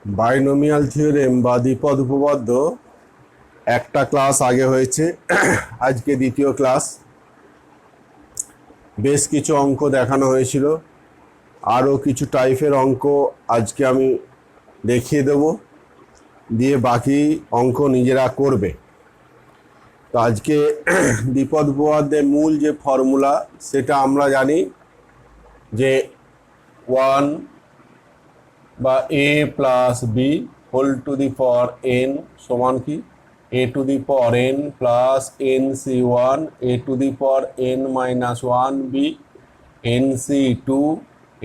Binomial theorem বা দ্বিপদ উপপাদ্য একটা ক্লাস আগে হয়েছে, আজকে দ্বিতীয় ক্লাস। বেশ কিছু অঙ্ক দেখানো হয়েছিল, আরও কিছু টাইপের অঙ্ক আজকে আমি দেখিয়ে দেব, দিয়ে বাকি অঙ্ক নিজেরা করবে। তো আজকে দ্বিপদ উপপাদ্যের মূল যে ফর্মুলা সেটা আমরা জানি যে 1 বা a plus B whole to the power n সমান কি a to the power n plus nc1 a to the power n minus 1 b nc2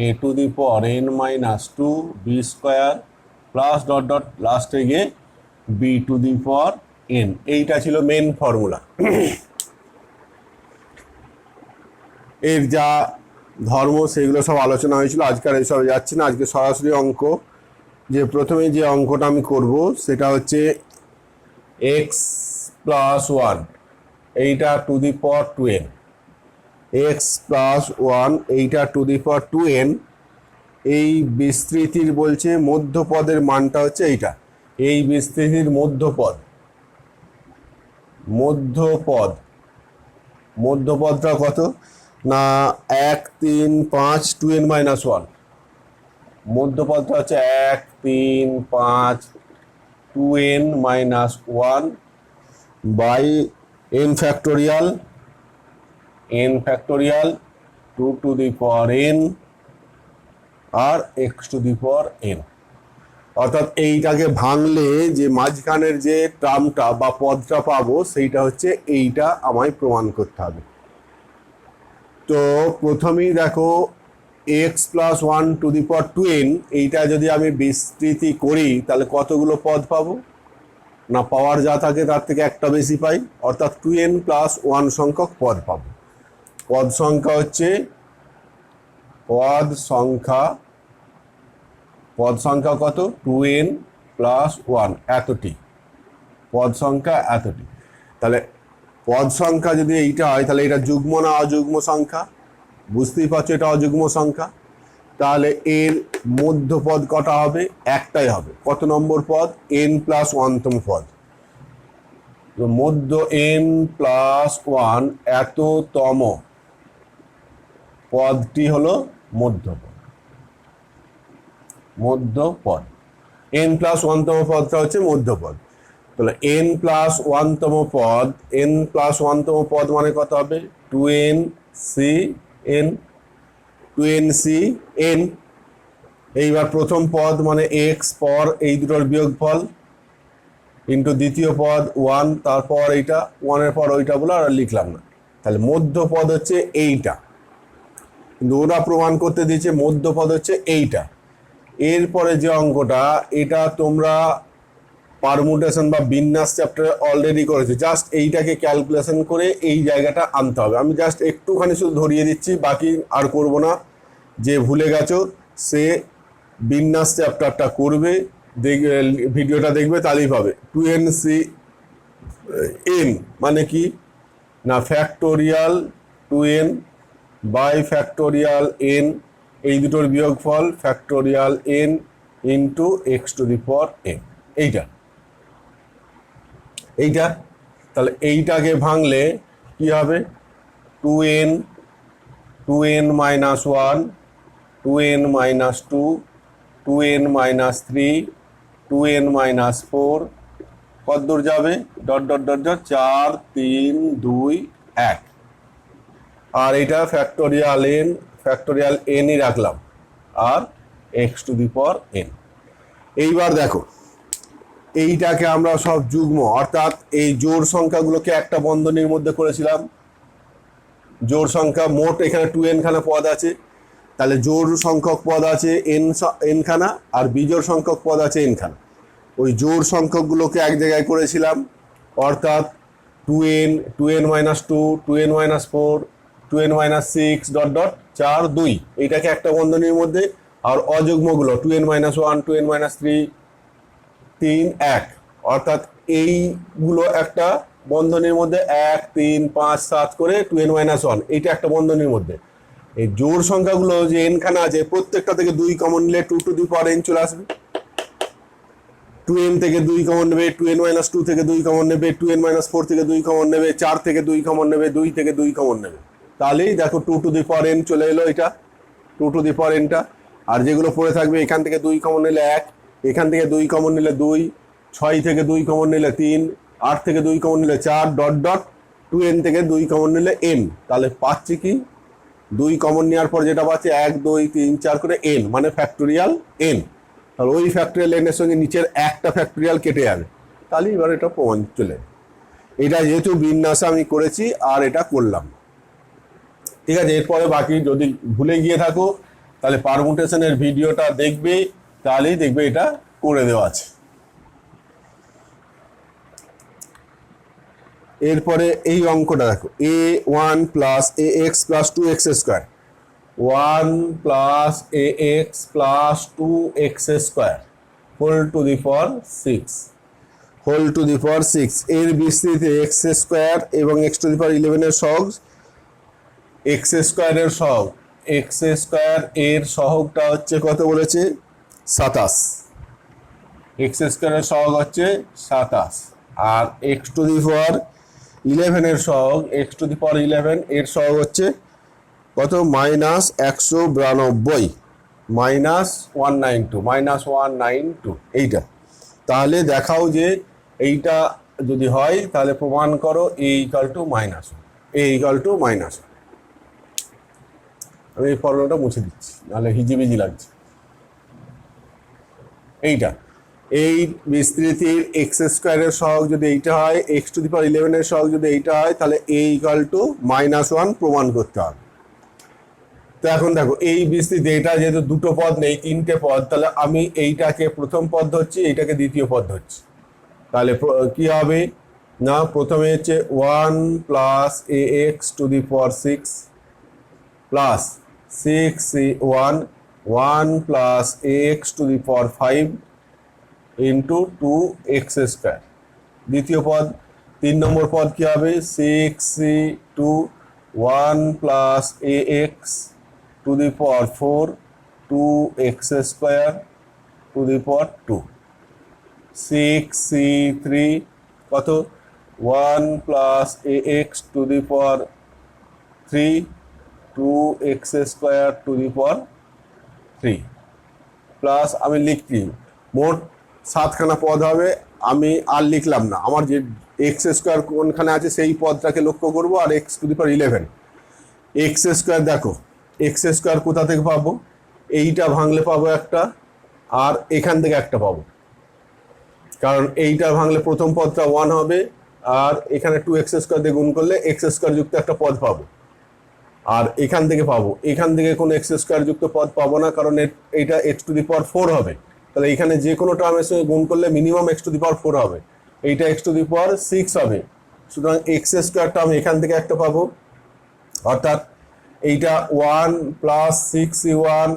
a to the power n minus 2 b square plus dot dot লাস্টে গিয়ে b to the power n। এইটা ছিল main formula. এর যা ধর্ম সেগুলো সব আলোচনা হয়েছিল, আজকাল এইসব যাচ্ছে না। আজকে সরাসরি অঙ্ক, যে প্রথমে যে অঙ্কটা আমি করব সেটা হচ্ছে এক্স প্লাস 1 এইটা two the power 2n, x plus 1 এইটা টু দি পাওয়ার 2n। এই বিস্তৃতির বলছে মধ্যপদের মানটা হচ্ছে এইটা, এই বিস্তৃতির মধ্যপদটা কত না 1 3 5 2n মাইনাস 1। মধ্যপদটা হচ্ছে 1 3 5 2n minus 1 by n factorial 2 to the power n আর x to the power n। অর্থাৎ এইটাকে ভাঙলে যে মাঝখানের যে টার্মটা বা পদটা পাবো সেইটা হচ্ছে এইটা, আমায় প্রমাণ করতে হবে। তো প্রথমেই দেখো x plus 1 two the power 2n, এইটা যদি আমি বিস্তৃতি করি তাহলে কতগুলো পদ পাবো না, পাওয়ার যা থাকে তার থেকে একটা বেশি পাই, অর্থাৎ 2n প্লাস 1 সংখ্যক পদ পাবো। পদ সংখ্যা হচ্ছে পদ সংখ্যা কত 2n প্লাস 1 এতটি, পদ সংখ্যা এতটি। তাহলে পদ সংখ্যা যদি এইটা হয় তাহলে এটা যুগ্ম না অযুগ্ম সংখ্যা, বুঝতেই পারছো এটা অযুগ্ম সংখ্যা। তাহলে এর মধ্যপদ কটা হবে, একটাই হবে। কত নম্বর পদ, n প্লাস 1তম পদ। তো মধ্য n প্লাস 1 এততম পদটি হলো মধ্যপদ। n প্লাস 1তম পদটা হচ্ছে মধ্যপদ। তাহলে n প্লাস 1তম পদ মানে কত হবে 2ncn। এইবার প্রথম পদ মানে x পর এই দুটোর বিয়োগফল ইন্টু দ্বিতীয় পদ 1, তারপর এইটা 1-এর পর ওইটা বলে আর লিখলাম না। তাহলে মধ্যপদ হচ্ছে এইটা, কিন্তু ওরা প্রমাণ করতে দিয়েছে মধ্যপদ হচ্ছে এইটা। এরপরে যে অঙ্কটা, এটা তোমরা পারমুটেশন বা বিন্যাস চ্যাপ্টারে অলরেডি করেছে, জাস্ট এইটাকে ক্যালকুলেশন করে এই জায়গাটা আনতে হবে। আমি জাস্ট একটুখানি শুধু ধরিয়ে দিচ্ছি, বাকি আর করব না। যে ভুলে গেছো সে বিন্যাস চ্যাপ্টারটা করবে, ভিডিওটা দেখবে, তাহলেই পাবে। 2n মানে কি না factorial 2n by factorial n, এই দুটোর বিয়োগফল factorial n into x to the power n। এইটা তাহলে এইটাকে ভাঙলে কি হবে 2n minus 1, 2n minus 2, 2n minus 3, 2n minus 4, কত দূর যাবে ডট ডট ডট ডট 4 3 2 1। আর এটা ফ্যাক্টোরিয়াল nই রাখলাম আর x to the power n। এইবার দেখো এইটাকে আমরা সব যুগ্ম, অর্থাৎ এই জোড় সংখ্যাগুলোকে একটা বন্ধনীর মধ্যে করেছিলাম। জোড় সংখ্যা মোট এখানে 2n খানা পদ আছে, তাহলে জোড় সংখ্যক পদ আছে n খানা আর বিজোড় সংখ্যক পদ আছে n খানা। ওই জোড় সংখ্যকগুলোকে এক জায়গায় করেছিলাম, অর্থাৎ 2n minus 2, 2n minus 4, 2n minus 6 dot dot 4 2, এইটাকে একটা বন্ধনীর মধ্যে। আর অযুগ্মগুলো 2n মাইনাস 1, 2n মাইনাস 3 3 1, অর্থাৎ এইগুলো একটা বন্ধনীর মধ্যে 1 3 5 7 করে 2n মাইনাস 1, এইটা একটা বন্ধনীর মধ্যে। এই জোড় সংখ্যাগুলো যে n খানা আছে প্রত্যেকটা থেকে 2 কমন নিলে 2 টু দি পাওয়ার n চলে আসবে। 2n থেকে 2 কমন নেবে, 2n-2 থেকে 2 কমন নেবে, 2n-4 থেকে 2 কমন নেবে, 4 থেকে 2 কমন নেবে, 2 থেকে 2 কমন নেবে। তাহলেই দেখো 2 টু দি পাওয়ার n চলে এলো, এটা 2 টু দি পাওয়ার nটা। আর যেগুলো পড়ে থাকবে এখান থেকে 2 কমন নিলে 1, এখান থেকে 2 কমন নিলে 2, 6 থেকে 2 কমন নিলে 3, 8 থেকে 2 কমন নিলে 4, ডট ডট 2n থেকে 2 কমন নিলে n। তাহলে পাচ্ছি কি 2 কমন নেওয়ার পর যেটা পাচ্ছি 1 2 3 4 করে n, মানে ফ্যাক্টোরিয়াল n। তাহলে ওই ফ্যাক্টোরিয়াল n এর সঙ্গে নিচের একটা ফ্যাক্টোরিয়াল কেটে যাবে, তাহলে এবার এটা প্রমাণ চলে। এটা যেহেতু বিন্যাসে আমি করেছি আর এটা করলাম, ঠিক আছে। এরপরে বাকি যদি ভুলে গিয়ে থাকো তাহলে পারমুটেশনের ভিডিওটা দেখবে, তাহলেই দেখবে এটা করে দেওয়া আছে। এরপরে এই অঙ্কটা দেখো, a1 plus ax plus 2x square, 1 plus ax plus 2x square whole to the power 6, whole to the power 6। এর বিস্তৃতি x স্কোয়ার এবং x টু দি পাওয়ার 11 এর সহগ, x স্কোয়ারের সহগ, x স্কোয়ার এর সহগটা হচ্ছে কত বলেছে 27, x স্কোয়ারের সহগ হচ্ছে 27। আর x টু দি পাওয়ার 11 এর সহগ, x টু দি পাওয়ার 11 এর সহগ হচ্ছে কত -192, -192 এইটা। তাহলে দেখাও যে এইটা যদি হয় তাহলে প্রমাণ করো a = -1। আমি এই ফর্মুলাটা মুছে দিচ্ছি, নাহলে হিজিবিজি লাগছে। এইটা, এই বিস্তৃতির x স্কোয়ারের সহগ যদি এইটা হয়, x টু দি পাওয়ার 11 এর সহগ যদি এইটা হয়, তাহলে a = -1 প্রমাণ করতে হবে। তো এখন দেখো এই বিস্তৃতি, এটা যেহেতু দুটো পদ নেই, তিনটে পদ, তাহলে আমি এইটাকে প্রথম পদ ধরছি, এইটাকে দ্বিতীয় পদ ধরছি। তাহলে কি হবে না, প্রথমে হচ্ছে 1 plus ax two the power 6 plus 6c1, 1 plus ax two the power 5 into 2x square. দ্বিতীয় পদ, 3 নম্বর পদ কি হবে 6c2, 1 plus ax two the power 4, 2x square two the power 2, 6c3 কত 1 plus ax two the power 3, 2x square two the power 3 plus, আমি লিখছি মোট 7খানা পদ হবে। আমি আর লিখলাম না, আমার যে এক্স স্কোয়ার কোনখানে আছে সেই পদটাকে লক্ষ্য করব। আর x to the power 11, x square দেখো, এক্স স্কোয়ার কোথা থেকে পাবো, এইটা ভাঙলে পাবো একটা, আর এখান থেকে একটা পাবো, কারণ এইটা ভাঙলে প্রথম পদটা 1 হবে, আর এখানে 2x স্কোয়ার দিয়ে গুণ করলে x স্কোয়ার যুক্ত একটা পদ পাবো। আর এখান থেকে পাবো, এখান থেকে কোনো x স্কোয়ার যুক্ত পদ পাবো না, কারণ এইটা x টু দি পাওয়ার 4 হবে। তাহলে এখানে যে কোনো টার্মের সঙ্গে গুণ করলে minimum x to the power 4 হবে, এইটা x টু দি পাওয়ার 6 হবে। সুতরাং x স্কোয়ার টার্ম এখান থেকে একটা পাবো, অর্থাৎ এইটা 1 প্লাস 6c1,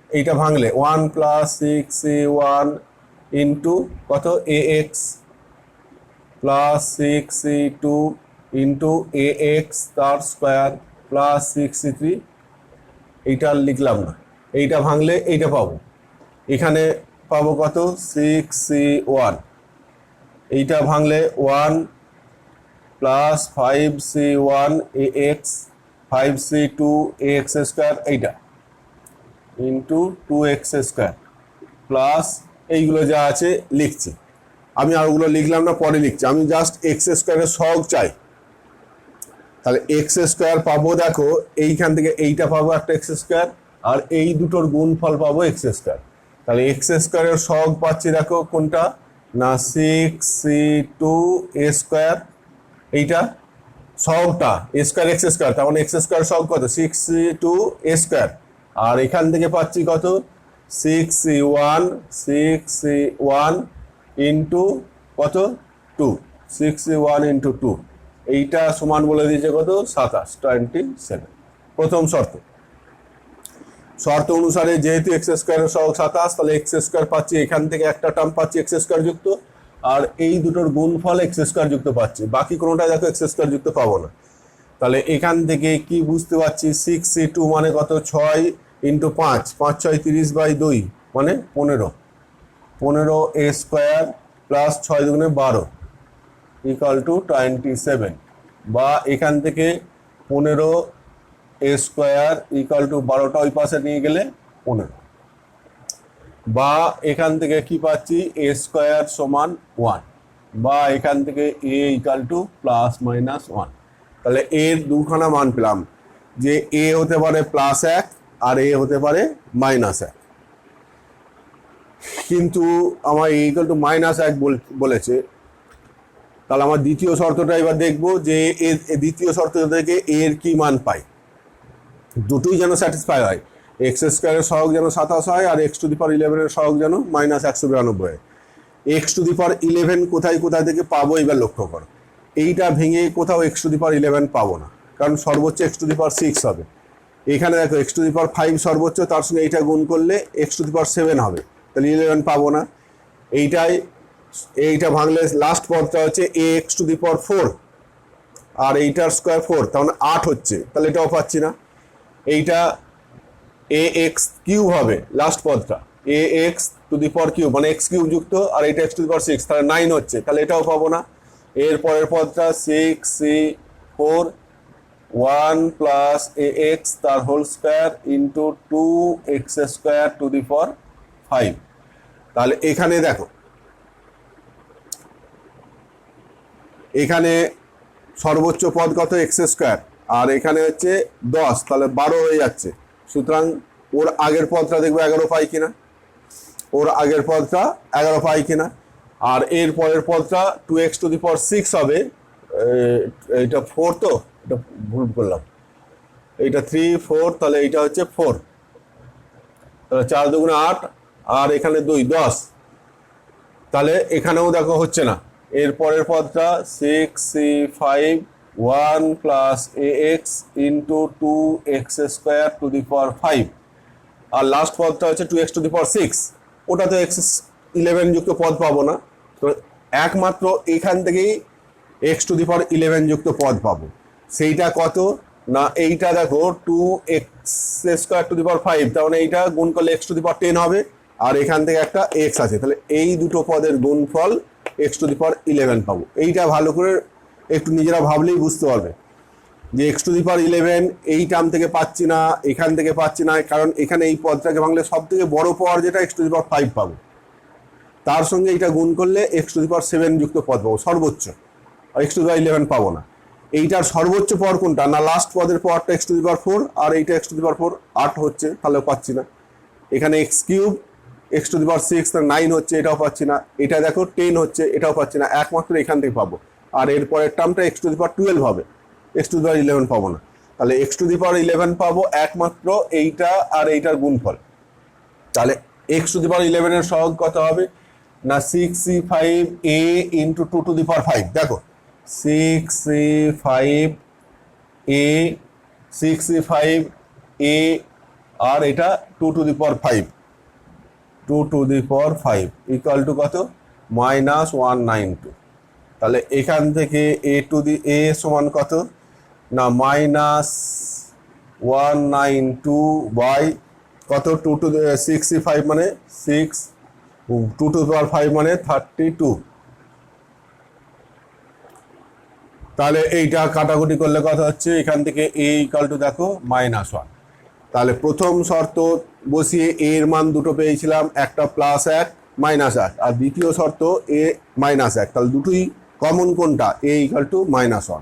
এইটা ভাঙলে 1 প্লাস 6c1 ইন্টু কত ax plus 6c2 into ax তার স্কোয়ার প্লাস 6c3, এইটা লিখলাম না, এইটা ভাঙলে এইটা পাবো, এখানে পাবো কত 6c1, এইটা ভাঙলে 1 plus 5c1 ax 5c2 ax square, এইটা ইন্টু 2x স্কোয়ার প্লাস এইগুলো যা আছে লিখছি। আমি আর ওগুলো লিখলাম না, পরে লিখছি। আমি জাস্ট এক্স স্কোয়ারের সহগ চাই। তাহলে এক্স স্কোয়ার পাবো, দেখো এইখান থেকে এইটা পাবো একটা এক্স স্কোয়ার, আর এই দুটোর গুণফল পাবো এক্স স্কোয়ার। তাহলে এক্স স্কোয়ারের সহগ পাচ্ছি, দেখো কোনটা না 6c2 a স্কোয়ার, এইটা সহগটা এ স্কোয়ার এক্স স্কোয়ার, তার মানে এক্স স্কোয়ার সহগ কত 6c2 a স্কোয়ার। আর এখান থেকে পাচ্ছি কত 6c1 ইন্টু কত 2, 6c1 ইন্টু 2, এইটা সমান বলে দিয়েছে কত 27। প্রথম শর্ত অনুসারে যেহেতু এক্স স্কোয়ারের সহগ 27, তাহলে এক্স স্কোয়ার পাচ্ছি, এখান থেকে একটা টার্ম পাচ্ছি এক্স স্কোয়ার যুক্ত, আর এই দুটোর গুণফল এক্স স্কোয়ার যুক্ত পাচ্ছি, বাকি কোনোটা দেখো এক্স স্কোয়ার যুক্ত পাবো না। তাহলে এখান থেকে কি বুঝতে পারছি 6c2 মানে কত 6 ইন্টু 5, 5 6 30/2 মানে 15, 15a² প্লাস 6 দুগুণে 12 ইকুয়াল টু 27, বা এখান থেকে 15a² ইকুয়াল টু 12টা ওই পাশে নিয়ে গেলে 15, বা এখান থেকে কি পাচ্ছি a² সমান 1, বা এখান থেকে a equal to plus minus 1। তাহলে এর দুখানা মান পেলাম, যে a হতে পারে +1 আর a হতে পারে -1, কিন্তু আমার a ইকুয়াল টু -1 বলেছে। তাহলে আমার দ্বিতীয় শর্তটা এবার দেখবো যে দ্বিতীয় শর্ত থেকে এর কি মান পাই, দুটোই যেন স্যাটিসফাই হয়। x² এর সহগ যেন 27 হয় আর x⁻11 এর সহগ যেন -192 হয়। x⁻11 কোথায় কোথায় থেকে পাবো এবার লক্ষ্য করো, এইটা ভেঙে কোথাও x⁻11 পাবো না, কারণ সর্বোচ্চ x⁻6 হবে। এখানে দেখো x�5 সর্বোচ্চ, তার সঙ্গে এইটা গুণ করলে x�7 হবে, তাহলে 11 পাবো না। এইটা ভাঙলে লাস্ট পদটা হচ্ছে ax⁴, আর এইটার স্কোয়ার 4, তাহলে 8 হচ্ছে, তাহলে এটাও পাচ্ছি না। এইটা ax³ হবে লাস্ট পদটা, ax³ মানে x³ যুক্ত, আর এটা x⁻6, তাহলে 9 হচ্ছে, তাহলে এটাও পাবো না। এর পরের পদটা 6c4 1 প্লাস ax তার হোল স্কোয়ার ইন্টু 2x² 5। তাহলে এখানে দেখো, এখানে সর্বোচ্চ পদ কত x², আর এখানে হচ্ছে 10, তাহলে 12 হয়ে যাচ্ছে। সুতরাং ওর আগের পদটা দেখবো 11 পাই কিনা, ওর আগের পদটা 11 পাই কিনা। আর এর পরের পদটা 2x⁶ হবে, এইটা 4, তো এটা ভুল করলাম, এইটা 3 4, তাহলে এইটা হচ্ছে 4, তাহলে 4 দুগুণে 8, আর এখানে 2 10, তাহলে এখানেও দেখো হচ্ছে না। এর পরের পদটা 6c5 1 plus ax into 2x² 5, আর লাস্ট পদটা হচ্ছে 2x⁶, ওটা তো x11 যুক্ত পদ পাবো না, তো একমাত্র এখান থেকেই x⁻11 যুক্ত পদ পাবো। সেইটা কত না, এইটা দেখো 2x² 5, তাহলে এইটা গুণ করলে x⁻10 হবে, আর এখান থেকে একটা x আছে, তাহলে এই দুটো পদের গুণফল x⁻11 পাবো। এইটা ভালো করে একটু নিজেরা ভাবলেই বুঝতে পারবে যে x⁻11 এই টার্ম থেকে পাচ্ছি না, এখান থেকে পাচ্ছি না, কারণ এখানে এই পদটাকে ভাঙলে সব থেকে বড় পাওয়ার যেটা x⁻5 পাবো, তার সঙ্গে এইটা গুণ করলে x�7 যুক্ত পদ পাবো সর্বোচ্চ, আর x⁻11 পাবো না। এইটার সর্বোচ্চ পাওয়ার কোনটা না, লাস্ট পদের পাওয়ারটা x⁴, আর এইটা x⁴ 8 হচ্ছে, তাহলেও পাচ্ছি না। এখানে x³ x⁶, 9 হচ্ছে, এটাও পাচ্ছি না। এটা দেখো 10 হচ্ছে, এটাও পাচ্ছি না, একমাত্র এখান থেকে পাবো। আর এর পরের টার্মটা x⁻12 হবে, x⁻11 পাবো না। তাহলে x⁻11 পাবো একমাত্র এইটা আর এইটার গুণফল। তাহলে x⁻11 এর সহগ কত হবে না, 6c5a ইন্টু 2⁵, দেখো 6c5a আর এটা 2⁵, 2⁵ ইকুয়াল টু কত, -192। তাহলে এখান থেকে a সমান কত না, -192 বাই কত, 6c5 মানে 6, 2⁵ মানে 32। তাহলে এইটা কাটাকুটি করলে কথা হচ্ছে, এখান থেকে a ইকুয়াল টু দেখো -1। তাহলে প্রথম শর্ত বসিয়ে a এর মান দুটো পেয়েছিলাম, একটা +1 -1, আর দ্বিতীয় শর্ত a -1, তাহলে দুটোই কমন কোনটা, a ইকুয়াল টু -1।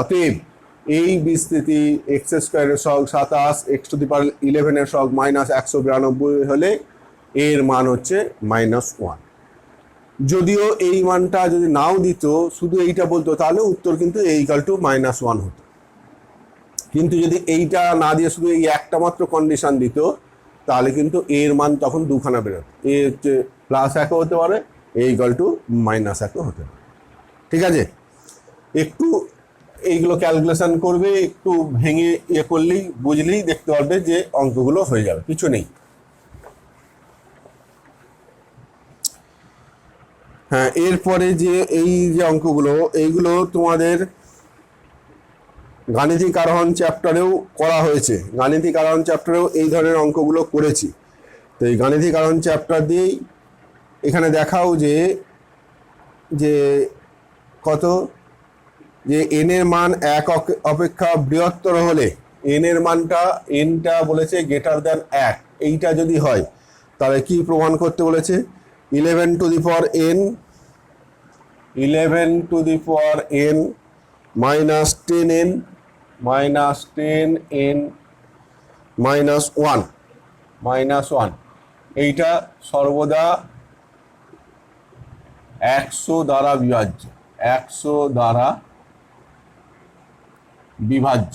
অতএব এই বিস্তৃতি x² এর সহগ 27, x⁻11 এর সহগ -192 হলে এর মান হচ্ছে -1। যদিও এই মানটা যদি নাও দিত, শুধু এইটা বলতো, তাহলে উত্তর কিন্তু a ইকুয়াল টু -1 হতো। কিন্তু যদি এইটা না দিয়ে শুধু এই একটা মাত্র কন্ডিশন দিত, তাহলে কিন্তু এর মান তখন দুখানা বেরোত, এ হচ্ছে +1 হতে পারে, a ইকুয়াল টু -1 হতে পারে। ঠিক আছে, একটু এইগুলো ক্যালকুলেশন করবে, একটু ভেঙে করলেই বুঝলেই দেখতে পারবে যে অঙ্কগুলো হয়ে যাবে, কিছু নেই। হ্যাঁ, এরপরে যে এই যে অঙ্কগুলো, এইগুলো তোমাদের গাণিতিক আরোহণ চ্যাপ্টারেও করা হয়েছে, গাণিতিক আরোহণ চ্যাপ্টারেও এই ধরনের অঙ্কগুলো করেছি। তো এই গাণিতিক আরোহণ চ্যাপ্টার দিয়েই এখানে দেখাও যে যে কত, যে এন এর মান এক অপেক্ষা বৃহত্তর হলে এন এর মানটা, এনটা বলেছে গ্রেটার দ্যান এক, এইটা যদি হয় তাহলে কি প্রমাণ করতে বলেছে, 11 two the power n, 11 two the power n minus 10n minus 10n minus 1 minus 1, এইটা সর্বদা 100 দ্বারা বিভাজ্য, 100 দ্বারা বিভাজ্য,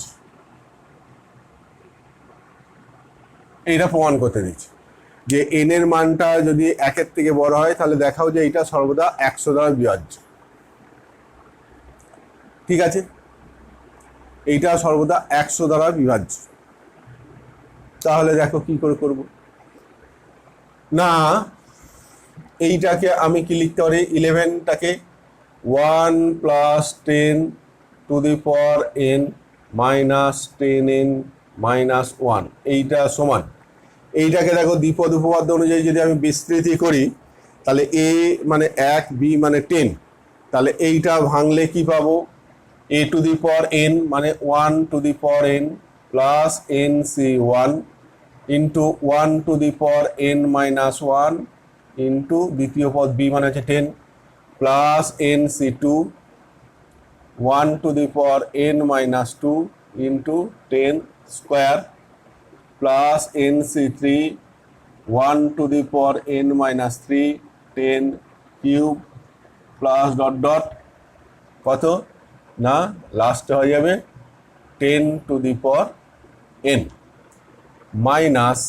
এইটা প্রমাণ করতে দিচ্ছি যে এন এর মানটা যদি একের থেকে বড় হয় তাহলে দেখাও যে এইটা সর্বদা 100 দ্বারা বিভাজ্য। ঠিক আছে, এইটা সর্বদা 100 দ্বারা বিভাজ্য। তাহলে দেখো কি করে করব না, এইটাকে আমি কি লিখতে পারি, 11টাকে 1 plus 10 two the power n minus 10n minus 1, এইটা সমান, এইটাকে দেখো দ্বিপদ উপপাদ্য অনুযায়ী যদি আমি বিস্তৃতি করি তাহলে a মানে 1, b মানে 10, তাহলে এইটা ভাঙলে কি পাবো, a to the power n মানে 1 two the power n plus nc1 into 1 two the power n minus 1 into দ্বিতীয় পদ b মানে হচ্ছে 10 plus nc2 1 two the power n minus 2 into 10 square plus nc3 1 two the power n minus 3 10 cube plus dot dot কত না লাস্টে হয়ে যাবে 10 two the power n minus,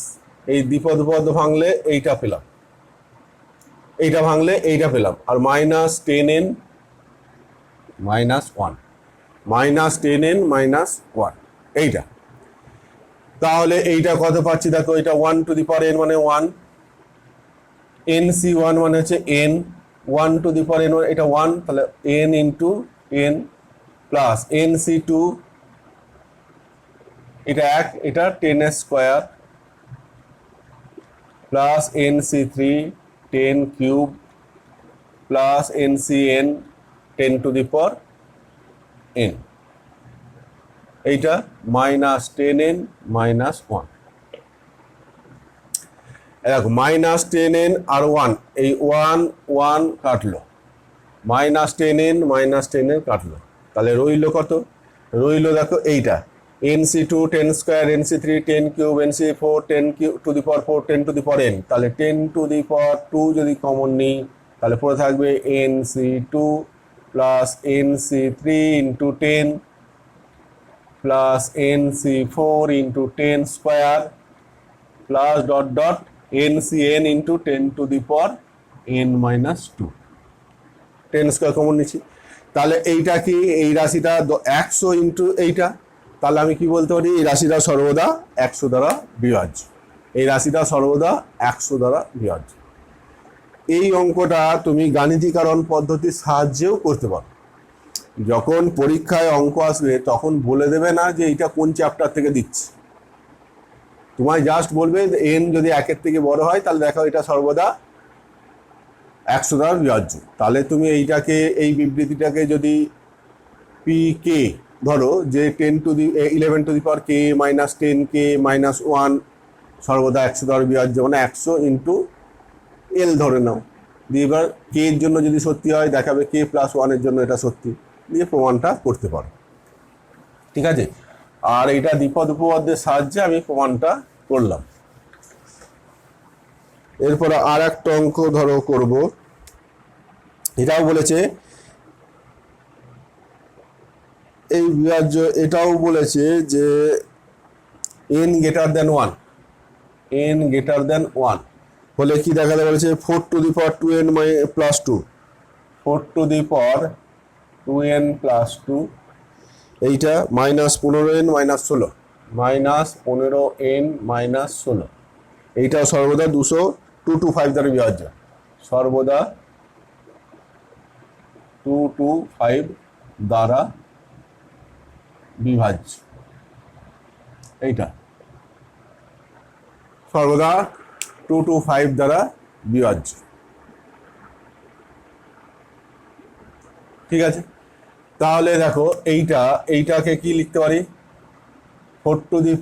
এই দ্বিপদ উপপাদ্য ভাঙলে এইটা পেলাম, এইটা ভাঙলে এইটা পেলাম, আর minus 10n minus 1, minus 10n minus 1 এইটা। তাহলে এইটা কত পাচ্ছি দেখো, এটা 1 টু দি পাওয়ার n মানে 1, nc1 মানে হচ্ছে n, 1 two the power n এটা 1, তাহলে n into n plus nc2 এটা 1, এটা 10 square plus nc3 10 cube plus ncn 10 two the power n, এইটা মাইনাস 10n মাইনাস 1। দেখো মাইনাস 10n আর 1, এই 1 1 কাটলো, মাইনাস 10n মাইনাস 10n কাটলো, তাহলে রইল কত, রইল দেখো এইটা nc2 10 square, nc3 10 cube, nc4 10 cube two the power 4 10 two the power n, তাহলে 10 টু দি পাওয়ার 2 যদি কমন নিই তাহলে পড়ে থাকবে nc2 plus nc3 into 10 plus nc4 into 10 square plus dot dot ncn into 10 two the power n minus 2, 10 square common নিচ্ছি, তাহলে এইটা কি, এই রাশিটা 100 ইন্টু এইটা, তাহলে আমি কি বলতে পারি, এই রাশিটা সর্বদা 100 দ্বারা বিভাজ্য, এই রাশিটা সর্বদা 100 দ্বারা বিভাজ্য। এই অঙ্কটা তুমি গাণিতিকরণ পদ্ধতির সাহায্যেও করতে পারো, যখন পরীক্ষায় অঙ্ক আসবে তখন বলে দেবে না যে এটা কোন চ্যাপ্টার থেকে দিচ্ছে, তোমায় জাস্ট বলবে n যদি 1 থেকে বড় হয় তাহলে দেখো এটা সর্বদা 100 দ্বারা বিভাজ্য, তাহলে তুমি এইটাকে, এই বিবৃতিটাকে যদি পি কে ধরো যে 10 to the 11 two the power k minus 10k minus 1 সর্বদা 100 দ্বারা বিভাজ্য, মানে 100 ইন্টু এল ধরে নাও, দিয়ে এবার কে এর জন্য যদি সত্যি হয় দেখাবে k প্লাস 1 এর জন্য এটা সত্যি, দিয়ে প্রমাণটা করতে পারো। ঠিক আছে, আর এটা দ্বিপদ উপপাদ্যের সাহায্যে আমি প্রমাণটা করলাম। এরপরে আর একটা অঙ্ক ধরো করব, এটাও বলেছে এই বিভাজ্য, এটাও বলেছে যে n greater than 1, n greater than 1 হলে কি দেখাতে বলেছে, 4 two the power 2n plus 2, 4 two the power 2n plus 2, এইটা minus 15n minus 16, minus 15n minus 16, এইটা সর্বদা 225 দ্বারা বিভাজ্য, সর্বদা 225 দ্বারা বিভাজ্য, এইটা সর্বদা 225 দ্বারা বিভাজ্য। ঠিক আছে, তাহলে দেখো এইটাকে কি লিখতে পারি, 4 two the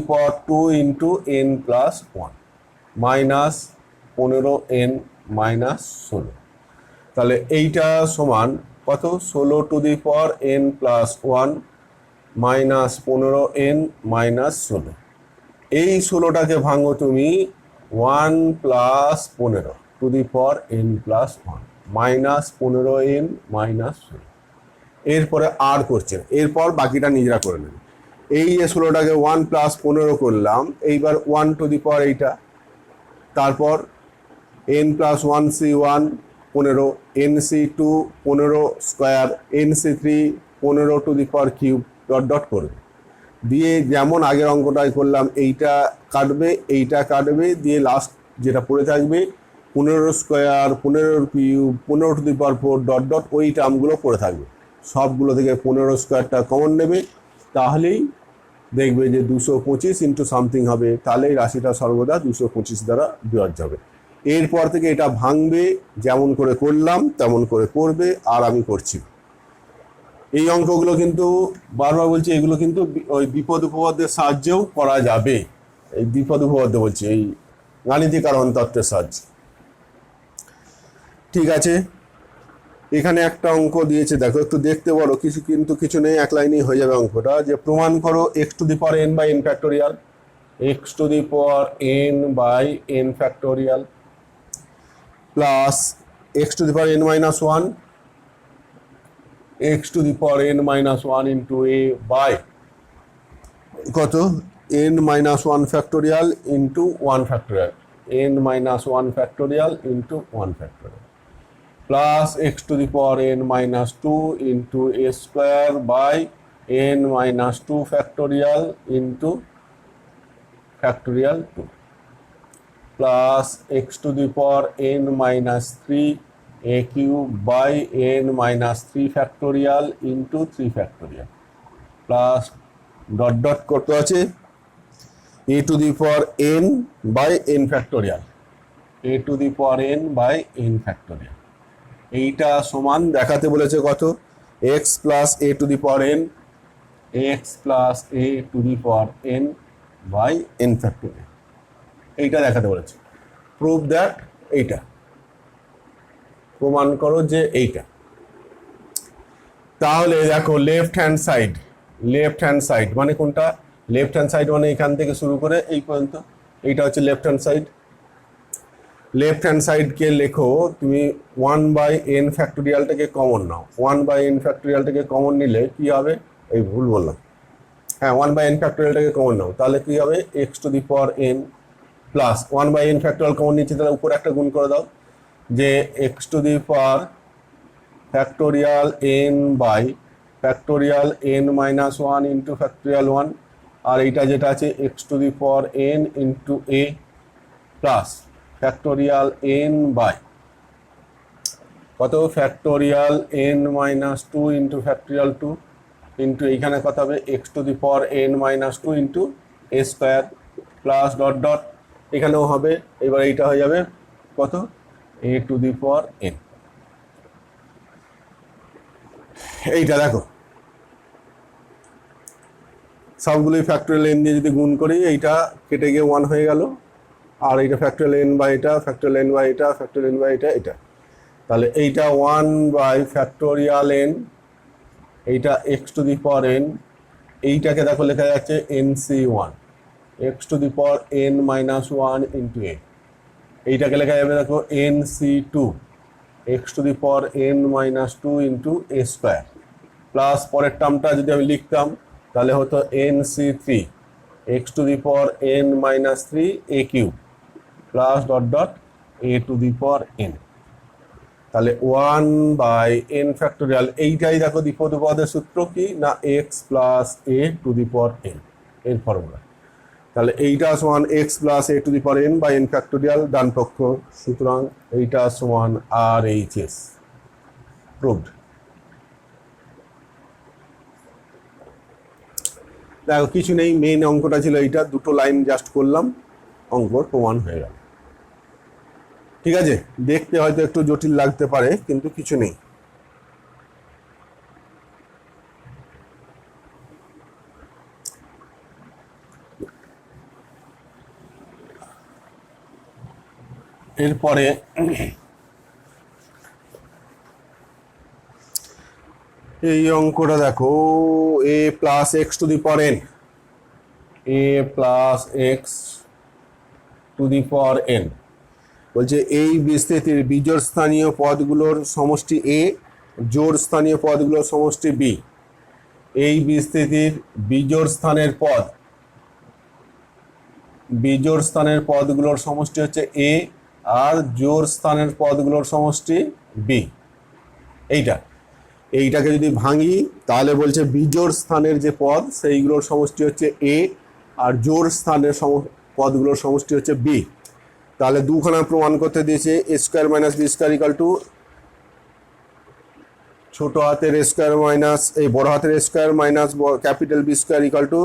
power 2 into n plus 1 minus 15n minus 16। তাহলে এইটা সমান কত, 16 two the power n plus 1 minus 15n minus 16। এই 16টাকে ভাঙো তুমি 1 plus 15 two the power n plus 1 minus 15n minus 16। এরপরে আর করছে না, এরপর বাকিটা নিজেরা করে নেবে। এই যে 16টাকে 1 প্লাস 15 করলাম, এইবার 1 টু দি পাওয়ার এইটা, তারপর n plus 1c1 15, nc2 15 square, nc3 15 two the power cube, dot dot করবে। দিয়ে যেমন আগের অঙ্কটাই করলাম, এইটা কাটবে এইটা কাটবে, দিয়ে লাস্ট যেটা পড়ে থাকবে 15 square 15 cube 15 two the power 4 dot dot, ওই টার্মগুলো পড়ে থাকবে। সবগুলো থেকে 15 স্কোয়ারটা কমন নেবে, তাহলেই দেখবে যে 225 ইন্টু সামথিং হবে, তাহলেই রাশিটা সর্বদা 225 দ্বারা বিভাজ্য হবে। এরপর থেকে এটা ভাঙবে, যেমন করে করলাম তেমন করে করবে, আর আমি করছি। এই অঙ্কগুলো কিন্তু বারবার বলছি, এগুলো কিন্তু ওই বিপদ উপপাদ্যের সাহায্যেও করা যাবে। এই বিপদ উপপাদ্য বলছি, এই গাণিতিক কারণ তত্ত্বের সাহায্যে। ঠিক আছে, এখানে একটা অঙ্ক দিয়েছে, দেখো একটু দেখতে বলো, কিছু নেই, এক লাইনেই হয়ে যাবে অঙ্কটা। যে প্রমাণ করো x to the power n by n factorial, x to the power n by n factorial plus x to the power n minus 1, x to the power n minus 1 into a by কত, n minus 1 factorial into 1 factorial, n minus 1 factorial into 1 factorial plus x to the power n minus 2 into a square by n minus 2 factorial into factorial 2 plus x to the power n minus 3 a cube by n minus 3 factorial into 3 factorial plus dot dot করতে আছে a to the power n by n factorial, a to the power n by n factorial. এইটা সমান দেখাতে বলেছে কত, x plus a to the power n, x plus a to the power n by n factorial, এইটা দেখাতে বলেছে। Prove that, এইটা প্রমাণ করো যে এইটা। তাহলে দেখো লেফট হ্যান্ড সাইড মানে কোনটা, লেফট হ্যান্ড সাইড মানে এখান থেকে শুরু করে এই পর্যন্ত, এইটা হচ্ছে left hand side. Left hand সাইডকে লেখো তুমি 1 বাই n ফ্যাক্টোরিয়ালটাকে কমন নাও, 1 বাই n ফ্যাক্টোরিয়ালটাকে কমন নিলে কি হবে, এই ভুল বললাম, হ্যাঁ 1 বাই n ফ্যাক্টোরিয়ালটাকে কমন নাও, তাহলে কি হবে x to the power n plus 1 by n factorial common নিচ্ছে, তাহলে উপরে একটা গুণ করে দাও, যে x to the power factorial n by factorial n minus 1 into factorial 1, আর এইটা যেটা আছে x to the power n into a plus factorial n by কত, factorial n minus 2 into factorial 2 into এইখানে কত হবে x to the power n minus 2 into a square plus dot dot, এখানেও হবে, এবার এইটা হয়ে যাবে কত, a to the power n। এইটা দেখো সবগুলোই ফ্যাক্টোরিয়াল n দিয়ে যদি গুণ করি, এইটা কেটে গিয়ে 1 হয়ে গেল, আর এইটা ফ্যাক্টোরিয়াল n বাই এটা, ফ্যাক্টোরিয়াল n বাই এটা, ফ্যাক্টোরিয়াল n বাই এটা, এটা, তাহলে এইটা 1 বাই ফ্যাক্টোরিয়াল n, এইটা x to the power n, এইটাকে দেখো লেখা যাচ্ছে nc1 x to the power n minus 1 into a, এইটাকে লেখা যাবে দেখো nc2 x to the power n minus 2 into a square plus পরের টার্মটা যদি আমি লিখতাম তাহলে হতো nc3 x to the power n minus 3 a cube plus dot dot a to the power n। তাহলে 1 বাই n ফ্যাক্টোরিয়াল, এইটাই দেখো বিপদ উপপাদ্যের সূত্র কি না, x plus a to the power n এর ফর্মুলা। তাহলে এইটা সমান x plus a to the power n by n factorial ডান পক্ষ, সুতরাং এইটা সমান RHS, প্রুভড। দেখো কিছু নেই, মেইন অঙ্কটা ছিল এইটা, দুটো লাইন জাস্ট করলাম, অঙ্কর প্রমাণ হয়ে গেল। ঠিক আছে, দেখতে হয়তো একটু জটিল লাগতে পারে কিন্তু কিছু নেই। এরপরে এই অঙ্কটা দেখো, a plus x to the power n, a plus x to the power n বলছে এই বিস্তৃতির বিজোড় স্থানীয় পদগুলোর সমষ্টি এ, জোড় স্থানীয় পদগুলোর সমষ্টি বি। এই বিস্তৃতির বিজোড় স্থানের পদ, বিজোড় স্থানের পদগুলোর সমষ্টি হচ্ছে এ, আর জোড় স্থানের পদগুলোর সমষ্টি বি। এইটাকে যদি ভাঙি তাহলে বলছে বিজোড় স্থানের যে পদ সেইগুলোর সমষ্টি হচ্ছে এ, আর জোড় স্থানের পদগুলোর সমষ্টি হচ্ছে বি। তাহলে দুখানা প্রমাণ করতে দিয়েছে, a square minus b square equal to ছোট হাতের স্কোয়ার মাইনাস এই বড় হাতের square minus capital B square equal to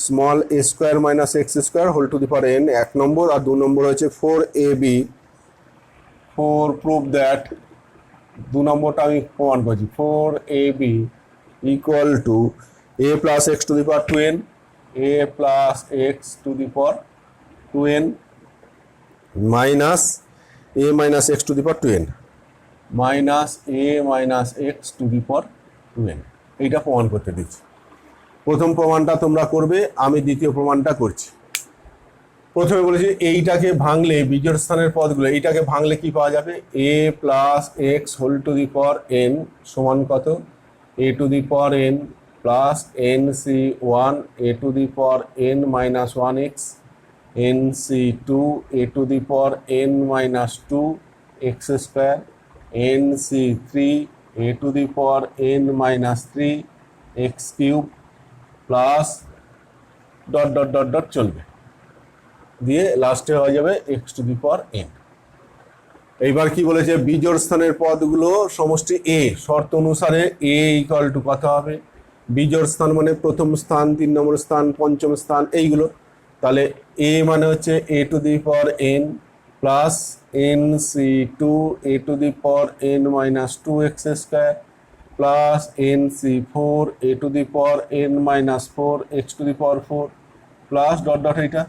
small a square minus x square whole to the power n, 1 number. আর 2 নম্বর হচ্ছে 4ab, 4 প্রুভ দ্যাট, 2 নম্বরটা আমি প্রমাণ করছি, 4ab equal to A plus x to the power 2n, A plus x to the power 2n minus a minus x to the power 2n minus a minus x to the power 2n। এইটা প্রমাণ করতে দিচ্ছি। প্রথম প্রমাণটা তোমরা করবে, আমি দ্বিতীয় প্রমাণটা করছি। প্রথমে বলেছি এইটাকে ভাঙলে বিজোড় স্থানের পদগুলো, এইটাকে ভাঙলে কি পাওয়া যাবে, a plus x whole to the power n সমান কত, a to the power n plus n C one a to the power n minus one x, n C two a to the power n minus two x square, n C three a to the power n minus three x cube plus dot dot dot dot চলবে, দিয়ে লাস্টে হয়ে যাবে x to the power n. এইবার কি বলেছে, বিজোড় স্থানের পদগুলো সমষ্টি এ, শর্ত অনুসারে এ ইকুয়াল টু কত হবে, বিজোড় স্থান মানে প্রথম স্থান, 3 নম্বর স্থান, পঞ্চম স্থান এইগুলো। তাহলে এ মানে হচ্ছে a to the power n plus n C two a to the power n minus two x square plus n C four a to the power n minus four x to the power four plus dot dot এইটা।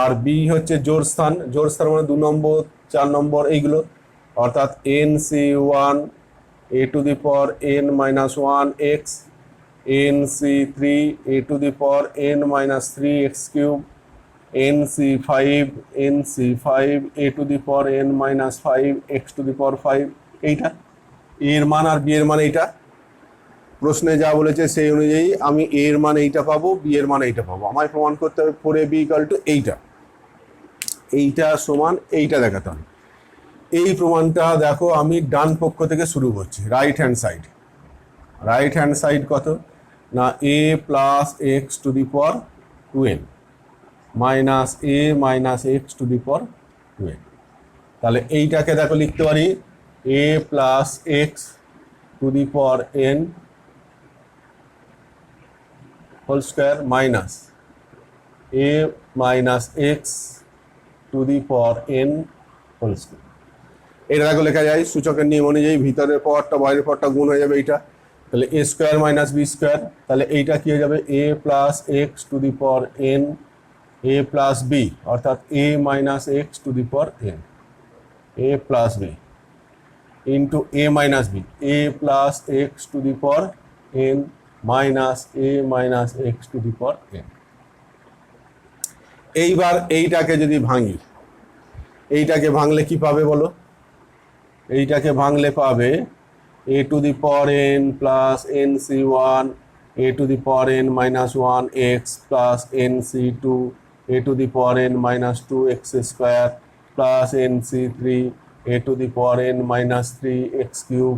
আর B হচ্ছে জোড় স্থান, জোড় স্থান মানে 2 নম্বর 4 number এইগুলো, অর্থাৎ n C one a to the power n minus one x, n C three a to the power n minus three x cube, n C five a to the power n minus five x to the power five. এইটা এর মান আর B এর মান এইটা, প্রশ্নে যা বলেছে সেই অনুযায়ী আমি এ এর মান এইটা পাবো, বি এর মান এইটা পাবো। আমায় প্রমাণ করতে হবে 4ab ইকুয়াল টু এইটা, এইটা সমান এইটা দেখাতে হবে। এই প্রমাণটা দেখো আমি ডান পক্ষ থেকে শুরু করছি, right hand side. Right hand side কত না, a plus x to the power 2n minus a minus x to the power 2n। তাহলে এইটাকে দেখো লিখতে পারি a plus x to the power n whole square minus a minus x to the power n whole square. এটা দেখো লেখা যায় সূচকের নিয়ম অনুযায়ী, ভিতরের পাওয়ারটা বাইরের পাওয়ারটা গুণ হয়ে যাবে এইটা, তাহলে a square minus b square. তাহলে এইটা কি হয়ে যাবে, a plus x to the power n a plus b, অর্থাৎ a minus x to the power n a plus b into a minus b, a plus x to the power n minus a minus x to the power n. এইবার এইটাকে যদি ভাঙি, এইটাকে ভাঙলে কি পাবে বলো, এইটাকে ভাঙলে পাবে a to the power n plus n C one a to the power n minus one x plus n C two a to the power n minus two x square plus n C three a to the power n minus three x cube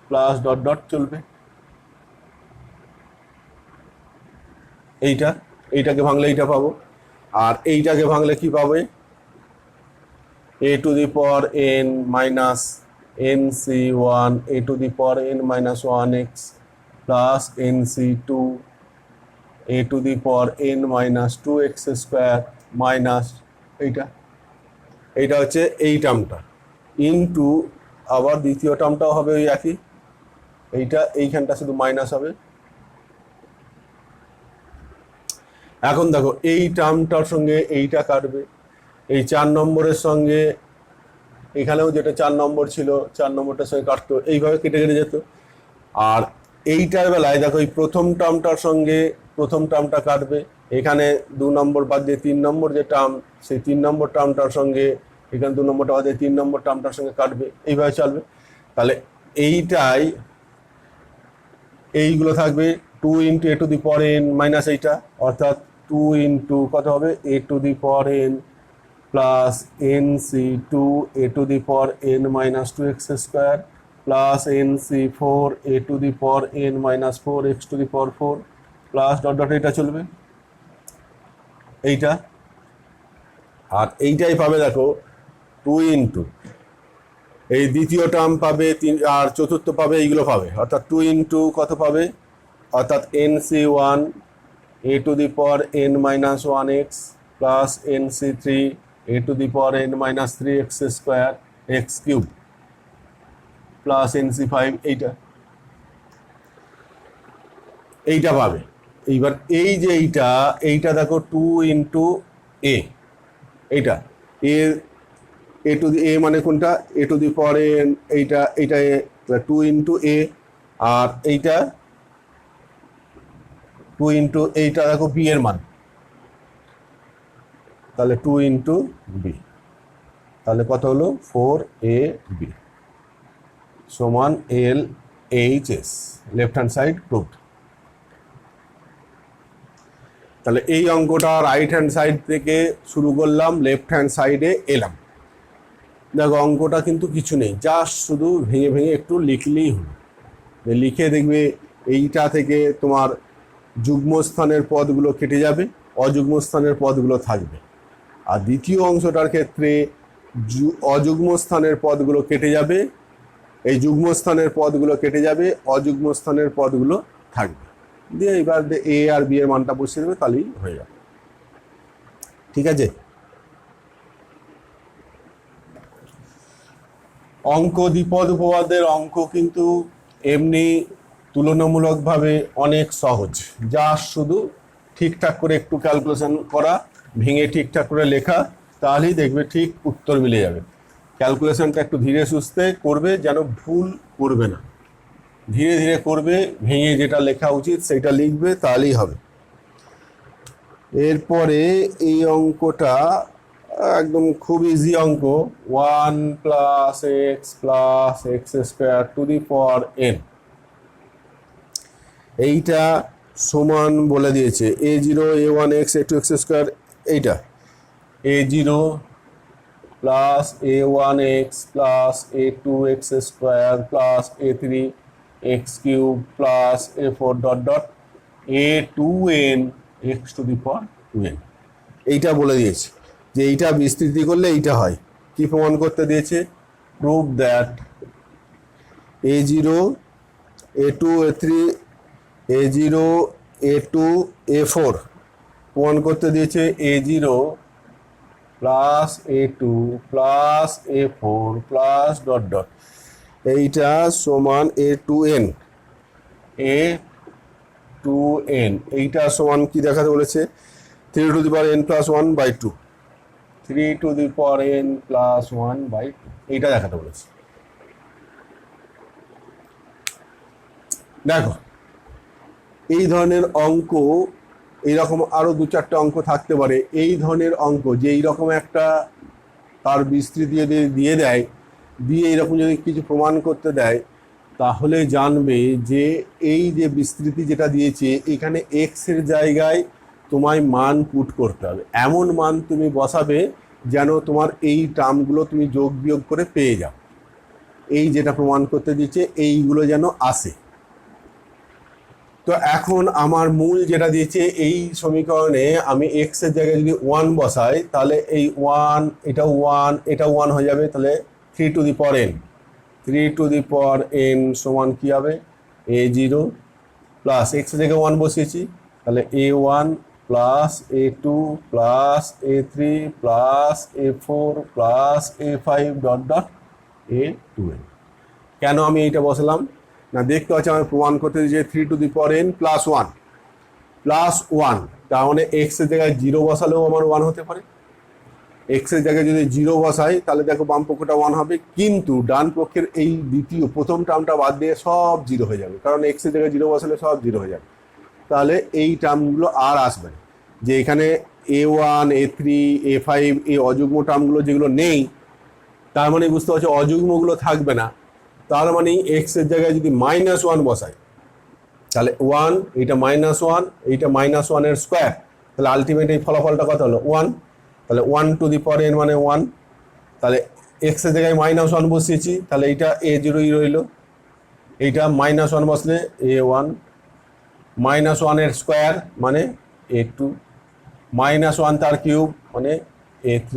plus dot dot চলবে। এইটাকে ভাঙলে এইটা পাবো, আর এইটাকে ভাঙলে কি পাবে, a to the power n minus n C one a to the power n minus one x plus n C two a to the power n minus two x square minus এইটা হচ্ছে এই টার্মটা। Into আবার দ্বিতীয় টার্মটাও হবে ওই একই, এইখানটা শুধু মাইনাস হবে। এখন দেখো এই টার্মটার সঙ্গে এইটা কাটবে, এই 4 নম্বরের সঙ্গে এখানেও যেটা 4 নম্বর ছিল 4 নম্বরটার সঙ্গে কাটতো, এইভাবে কেটে কেটে যেত। আর এইটার বেলায় দেখো এই প্রথম টার্মটার সঙ্গে প্রথম টার্মটা কাটবে, এখানে 2 নম্বর বাদ দিয়ে 3 নম্বর যে টার্ম, সেই 3 নম্বর টার্মটার সঙ্গে এখানে 2 নম্বরটা বাদ দিয়ে 3 নম্বর টার্মটার সঙ্গে কাটবে, এইভাবে চলবে। তাহলে এইগুলো থাকবে 2 into a to the power n minus এইটা, অর্থাৎ 2 ইন্টু কত হবে a to the power n plus n C 2 a to the power n minus 2x square plus n C 4 a to the power n minus 4x to the power 4 plus dot dot এটা চলবে এইটা। আর এইটাই পাবে দেখো 2 into এই দ্বিতীয় term পাবে, আর চতুর্থ পাবে, এইগুলো পাবে, অর্থাৎ 2 ইন্টু কত পাবে, অর্থাৎ n C 1 a to the power n minus 1x plus n C 3 a to the power n minus 3x square x cube plus n C 5 এইটা পাবে। এইবার এই যে এইটা দেখো 2 ইন্টু এ, এইটা এ টু দি এ মানে কোনটা এ টু দি পাওয়ার এন, এইটা 2 ইন্টু এ, আর এইটা 2 ইন্টু এইটা দেখো বি এর মান, তাহলে 2 ইন্টু বি, তাহলে কত হলো 4ab সমান LHS, left hand side proved. তাহলে এই অঙ্কটা রাইট হ্যান্ড সাইড থেকে শুরু করলাম, লেফট হ্যান্ড সাইডে এলাম। দেখো অঙ্কটা কিন্তু কিছু নেই, জাস্ট শুধু ভেঙে ভেঙে একটু লিখলেই হলো। লিখে দেখবে এইটা থেকে তোমার যুগ্মস্থানের পদগুলো কেটে যাবে, অযুগ্ম স্থানের পদগুলো থাকবে। আর দ্বিতীয় অংশটার ক্ষেত্রে অযুগ্ম স্থানের পদগুলো কেটে যাবে, এই যুগ্ম স্থানের পদগুলো কেটে যাবে, অযুগ্ম স্থানের পদগুলো থাকবে। দিয়ে এবার এ আর বি এর মানটা বসিয়ে দেবে, তাহলেই হয়ে যাবে। ঠিক আছে, অঙ্ক দ্বিপদ উপপাদ্যের অঙ্ক কিন্তু এমনি তুলনামূলকভাবে অনেক সহজ, যা শুধু ঠিকঠাক করে একটু ক্যালকুলেশন করা, ভেঙে ঠিকঠাক করে লেখা, তাহলেই দেখবে ঠিক উত্তর মিলে যাবে। ক্যালকুলেশনটা একটু ধীরে সুস্থে করবে, যেন ভুল করবে না, ধীরে ধীরে করবে, ভেঙে যেটা লেখা উচিত সেটা লিখবে, তাহলেই হবে। এরপরে এই অঙ্কটা একদম খুব ইজি অঙ্ক, 1 plus x square two the power N, এইটা সমান বলে দিয়েছে a0 a1x a2x স্কোয়ার, এইটা a0 plus a1x plus a2x square plus a3 x cube plus a4 dot dot a2n x to the power 2n, এইটা বলে দিয়েছে যে এইটা বিস্তৃতি করলে এইটা হয়। কি প্রমাণ করতে দিয়েছে, prove that a0 a2 a3 a0 a2 a4 প্রমাণ করতে দিয়েছে a0 plus a2 plus a4 plus dot dot, এইটা সমান a2n, এইটা সমান কি দেখাতে বলেছে, 3 to the power n plus 1 by 2, 3 to the power n plus 1 by 2, এইটা দেখাতে বলেছে। দেখো এই ধরনের অঙ্ক, এইরকম আরো 2-4টা অঙ্ক থাকতে পারে। এই ধরনের অঙ্ক যে এইরকম একটা তার বিস্তৃতি যদি দিয়ে দেয়, দিয়ে এইরকম যদি কিছু প্রমাণ করতে দেয়, তাহলে জানবে যে এই যে বিস্তৃতি যেটা দিয়েছে এখানে এক্স এর জায়গায় তোমায় মান পুট করতে হবে, এমন মান তুমি বসাবে যেন তোমার এই টার্মগুলো তুমি যোগ বিয়োগ করে পেয়ে যাও। এই যেটা প্রমাণ করতে দিচ্ছে এইগুলো যেন আসে। তো এখন আমার মূল যেটা দিয়েছে এই সমীকরণে আমি এক্স এর জায়গায় যদি 1 বসাই, তাহলে এই 1 এটা 1 হয়ে যাবে, তাহলে 3 to the power n, 3 to the power n সমান কি হবে a0 প্লাস এক্স এর জায়গায় 1 বসিয়েছি, তাহলে a1 plus a2 plus a3 plus a4 plus a5 dot dot a two n. কেন আমি এইটা বসালাম না, দেখতে পাচ্ছি আমি প্রমাণ করতে যে 3n প্লাস ওয়ান, তার মানে এক্স এর জায়গায় 0 বসালেও আমার 1 হতে পারে। এক্স এর জায়গায় যদি 0 বসাই তাহলে দেখো বাম পক্ষটা 1 হবে, কিন্তু ডান পক্ষের এই প্রথম টার্মটা বাদ দিয়ে সব 0 হয়ে যাবে, কারণ এক্স এর জায়গায় 0 বসালে সব 0 হয়ে যাবে। তাহলে এই টার্মগুলো আর আসবে না, যে এখানে A1 A3 A5 এই অযুগ্ম টার্মগুলো যেগুলো নেই, তার মানে বুঝতে পারছো অযুগ্মগুলো থাকবে না। তার মানে এক্স এর জায়গায় যদি -1 বসাই তাহলে 1, এইটা -1, এইটা -1 এর স্কোয়ার, তাহলে আলটিমেট এই ফলাফলটা কত হলো 1। তাহলে 1 টু দি পাওয়ার n মানে 1, তাহলে এক্স এর জায়গায় -1 বসিয়েছি, তাহলে এইটা A0ই রইল, এইটা -1 বসলে A1, -1 এর স্কোয়ার মানে A2, -1 তার কিউব মানে A3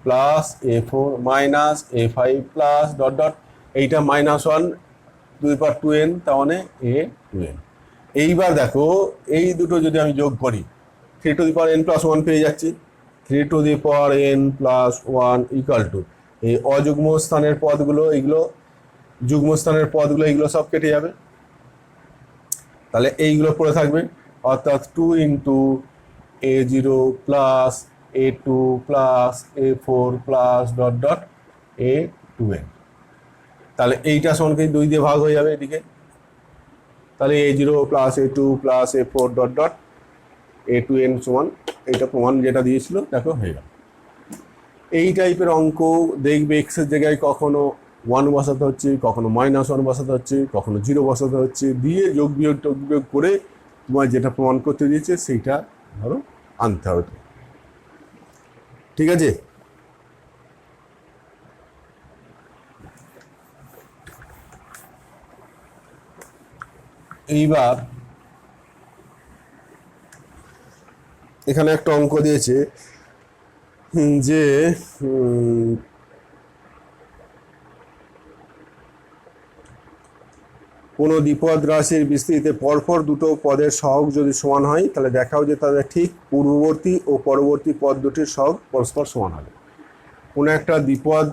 plus A4 minus A5 plus dot dot, এইটা -1 টু দি পাওয়ার 2n, তার মানে A2n। এইবার দেখো এই দুটো যদি আমি যোগ করি 3 to the power n plus 1 পেয়ে যাচ্ছি, 3 to the power n plus 1 equal to এই অযুগ্ম স্থানের পদগুলো, এইগুলো যুগ্ম স্থানের পদগুলো, এইগুলো সব কেটে যাবে, তাহলে এইগুলো পড়ে থাকবে, অর্থাৎ 2 into A0 plus A2 plus A4 plus dot dot A2n। তাহলে এইটা সমানকে 2 দিয়ে ভাগ হয়ে যাবে এদিকে, তাহলে A0 plus A2 plus A4 dot dot A2n সমান এইটা প্রমাণ যেটা দিয়েছিল দেখো হয়ে গেল। এই টাইপের অঙ্ক দেখবে এক্স এর জায়গায় কখনো 1 বসাতে হচ্ছে, কখনো -1 বসাতে হচ্ছে, কখনো 0 বসাতে হচ্ছে, দিয়ে যোগ বিয়োগ করে তোমার যেটা প্রমাণ করতে দিয়েছে সেইটা ধরো আনতে হবে। ঠিক আছে, এইবার এখানে একটা অঙ্ক দিয়েছে যে কোনো দ্বিপদ রাশির বিস্তৃতিতে পরপর দুটো পদের সহগ যদি সমান হয় তাহলে দেখাও যে তাদের ঠিক পূর্ববর্তী ও পরবর্তী পদ দুটির সহগ পরস্পর সমান হবে। কোনো একটা দ্বিপদ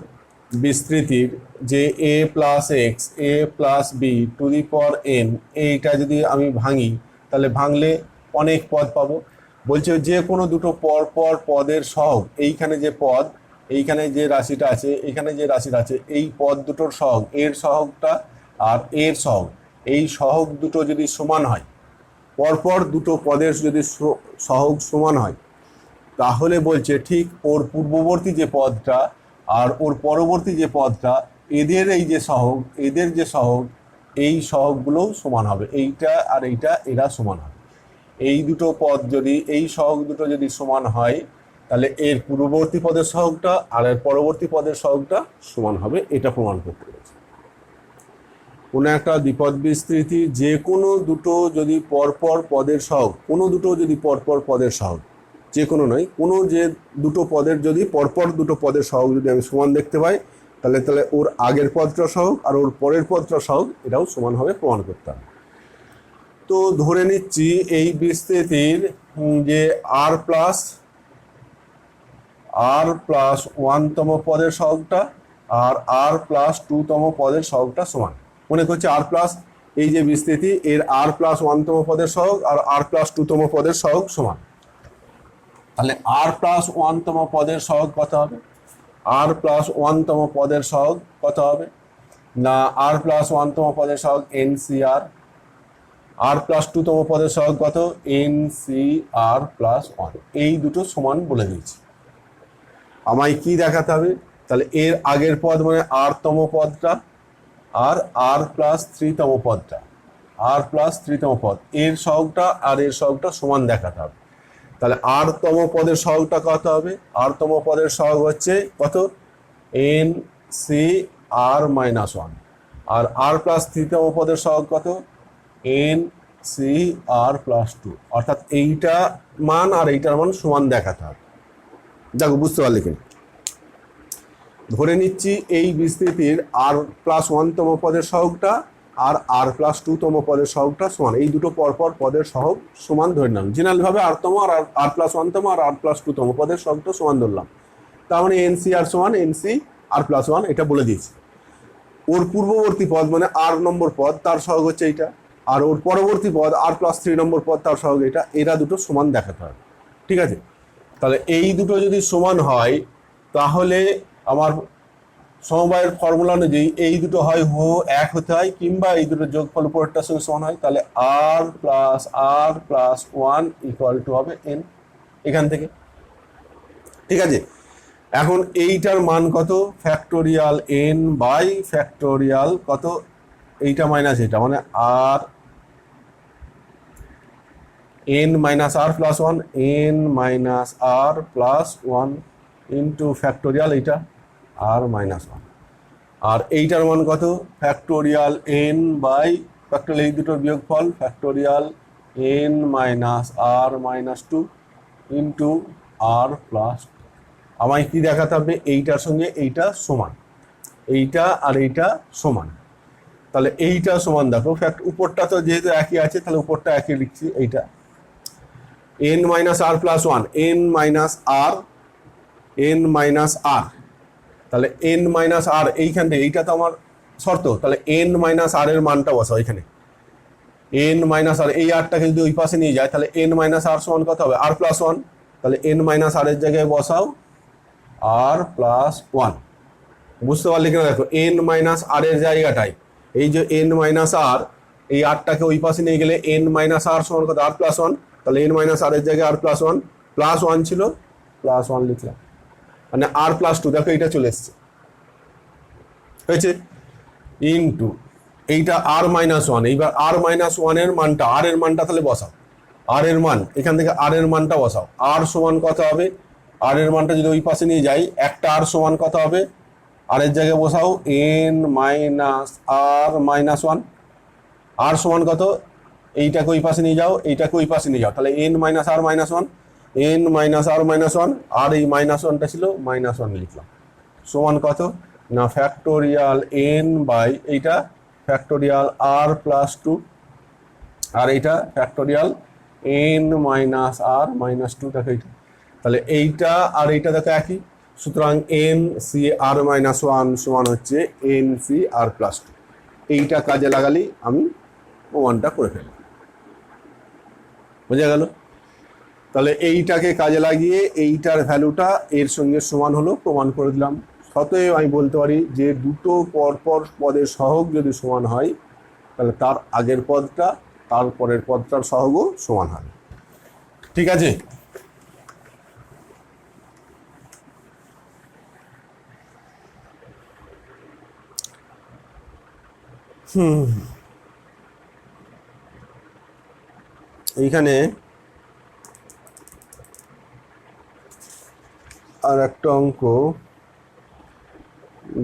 বিস্তৃতির যে a plus x a plus B to the power n, এইটা যদি আমি ভাঙি তাহলে ভাঙলে অনেক পদ পাবো। বলছে যে কোনো দুটো পরপর পদের সহগ, এইখানে যে পদ, এইখানে যে রাশিটা আছে, এইখানে যে রাশিটা আছে, এই পদ দুটোর সহগ, এর সহগটা আর এর সহগ, এই সহগ দুটো যদি সমান হয়, পরপর দুটো পদের যদি সহগ সমান হয়, তাহলে বলছে ঠিক ওর পূর্ববর্তী যে পদটা আর ওর পরবর্তী যে পদটা, এদের এই যে সহগ, এদের যে সহগ, এই সহগগুলোও সমান হবে, এইটা আর এইটা এরা সমান হবে। এই দুটো পদ যদি, এই সহগ দুটো যদি সমান হয় তাহলে এর পূর্ববর্তী পদের সহগটা আর এর পরবর্তী পদের সহগটা সমান হবে, এটা প্রমাণ করতে পেরেছে। কোনো একটা দ্বিপদ বিস্তৃতি যে কোনো দুটো যদি পরপর পদের সহগ, কোনো দুটো যদি পরপর পদের সহগ, যে কোনো নয়, কোনো যে দুটো পদের যদি পরপর দুটো পদের সহগ যদি আমি সমান দেখতে পাই তাহলে ওর আগের পদটা সহগ আর ওর পরের পদটা সহগ এটাও সমান হবে, প্রমাণ করতে হবে। তো ধরে নিচ্ছি এই বিস্তৃতির যে আর প্লাস 1তম পদের সহগটা আর আর প্লাস 2তম পদের সহগটা সমান। মনে করছি আর প্লাস, এই যে বিস্তৃতি এর আর প্লাস 1তম পদের সহগ আর আর প্লাস 2তম পদের সহগ সমান, তাহলে আর প্লাস 1তম পদের সহগ কত হবে? আর প্লাস 1তম পদের সহগ কত হবে না, আর প্লাস 1তম পদের সহগ NCR, আর প্লাস 2তম পদের সহগ কত NCR প্লাস 1, এই দুটো সমান বলে দিয়েছি। আমায় কি দেখাতে হবে, তাহলে এর আগের পদ মানে আরতম পদটা আর আর প্লাস 3তম পদটা, আর প্লাস 3তম পদ এর সহগটা আর এর সহগটা সমান দেখাতে হবে। তাহলে আরতম পদের সহগটা কত হবে? আরতম পদের সহগ হচ্ছে কত NCR মাইনাস 1, আর আর প্লাস 3তম পদের সহগ কত NCR প্লাস 2, অর্থাৎ এইটা মান আর এইটার মান সমান দেখাতে হবে। দেখো বুঝতে পারলে কিনা, ধরে নিচ্ছি এই বিস্তৃতির আর প্লাস 1তম পদের সহগটা আর আর প্লাস 2তম পদের সহগটা সমান, এই দুটো পরপর পদের সহগ সমান ধরে নিলাম। জেনারেল ভাবে আরতম আর আর প্লাস 1তম আর আর প্লাস 2তম পদের সহগটা সমান ধরলাম, তার মানে NCR সমান NCR প্লাস 1, এটা বলে দিয়েছি। ওর পূর্ববর্তী পদ মানে আর নম্বর পদ তার সহগ হচ্ছে এইটা, আর ওর পরবর্তী পদ আর প্লাস 3 নম্বর পদ তার সহগ এটা, এরা দুটো সমান দেখাতে হবে। ঠিক আছে, তাহলে এই দুটো যদি সমান হয় তাহলে আমার সমবায়ের ফর্মুলা অনুযায়ী এই দুটো হয় এক হতে হয়, কিংবা এই দুটো যোগফল উপরেরটার সঙ্গে সমান হয়, তাহলে আর প্লাস 1 ইকুয়াল টু হবে এন এখান থেকে। ঠিক আছে, এখন এইটার মান কত, ফ্যাক্টোরিয়াল এন বাই ফ্যাক্টোরিয়াল কত, এইটা মাইনাস এটা, মানে আর এন মাইনাস আর প্লাস 1, এন মাইনাস আর প্লাস 1 ইন্টু ফ্যাক্টোরিয়াল এইটা আর মাইনাস 1, আর এইটার মান কত, ফ্যাক্টোরিয়াল এন বাই ফ্যাক্টোরিয়াল এই দুটোর বিয়োগফল ফ্যাক্টোরিয়াল এন মাইনাস আর মাইনাস 2 ইন্টু আর প্লাস। আমায় কি দেখাতে হবে, এইটার সঙ্গে এইটা সমান, এইটা আর এইটা সমান, তাহলে এইটা সমান দেখো উপরটা তো যেহেতু একই আছে তাহলে উপরটা একই লিখছি, এইটা এন মাইনাস আর প্লাস 1, এন মাইনাস আর, তাহলে এন মাইনাস আর এইখান থেকে, এইটা তো আমার শর্ত, তাহলে এন মাইনাস আর এর মানটা বসাও এখানে, এন মাইনাস আর এই আরটাকে যদি ওই পাশে নিয়ে যায় তাহলে এন মাইনাস আর সমান কত হবে, আর প্লাস 1, তাহলে এন মাইনাস আর এর জায়গায় বসাও আর প্লাস 1। বুঝতে পারলে কিনা দেখো, এন মাইনাস আর এর জায়গাটায় এই যে এন মাইনাস আর, এই আরটাকে ওই পাশে নিয়ে গেলে এন মাইনাস আর সমান কত, আর প্লাস 1, তাহলে এন মাইনাস আর এর জায়গায় আর প্লাস 1 ছিল, প্লাস 1 লিখলাম, মানে আর প্লাস 2, দেখো এইটা চলে এসছে হয়েছে, ইন্টু এইটা আর মাইনাস 1, এইবার আর মাইনাস 1 এর মানটা, আর এর মানটা তাহলে বসাও, আর এর মান এখান থেকে আর এর মানটা বসাও, আর সমান কত হবে, আর এর মানটা যদি ওই পাশে নিয়ে যাই, একটা আর সমান কত হবে, আর এর জায়গায় বসাও এন মাইনাস আর মাইনাস 1, আর সমান কত, এইটাকে ওই পাশে নিয়ে যাও, এইটাকে ওই পাশে নিয়ে যাও, তাহলে এন মাইনাস আর মাইনাস 1, এন মাইনাস আর মাইনাস 1, আর এই মাইনাস 1টা ছিল মাইনাস 1 লিখলাম, সমান কত না ফ্যাক্টোরিয়াল এন বাই এইটা ফ্যাক্টোরিয়াল আর প্লাস 2, আর এইটা ফ্যাক্টোরিয়াল এন মাইনাস আর মাইনাস 2, দেখো এইটা, তাহলে এইটা আর এইটা দেখো একই, সুতরাং এন সি আর মাইনাস 1 সমান হচ্ছে এন সি আর প্লাস 2, এইটা কাজে লাগালেই আমি প্রমাণটা করে ফেললাম। বোঝা গেল, তাহলে এইটাকে কাজে লাগিয়ে এইটার ভ্যালুটা এর সঙ্গে সমান হলো, প্রমাণ করে দিলাম। অতএব আমি বলতে পারি যে দুটো পরপর পদের সহগ যদি সমান হয় তাহলে তার আগের পদটা তার পরের পদটার সহগও সমান হবে। ঠিক আছে, এইখানে আর একটা অঙ্ক,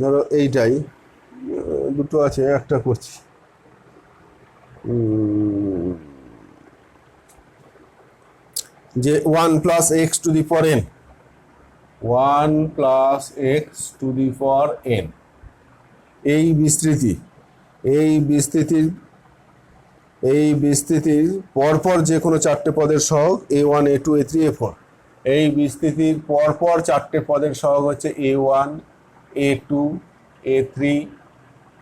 ধরো এইটাই, দুটো আছে একটা করছি, যে 1 plus x to the power n, 1 plus x to the power N, এই বিস্তৃতির পরপর যে কোনো চারটে পদের সহগ a1 a2 a3 a4, এই বিস্তৃতির পরপর চারটে পদের সহগ হচ্ছে a1 a2 a3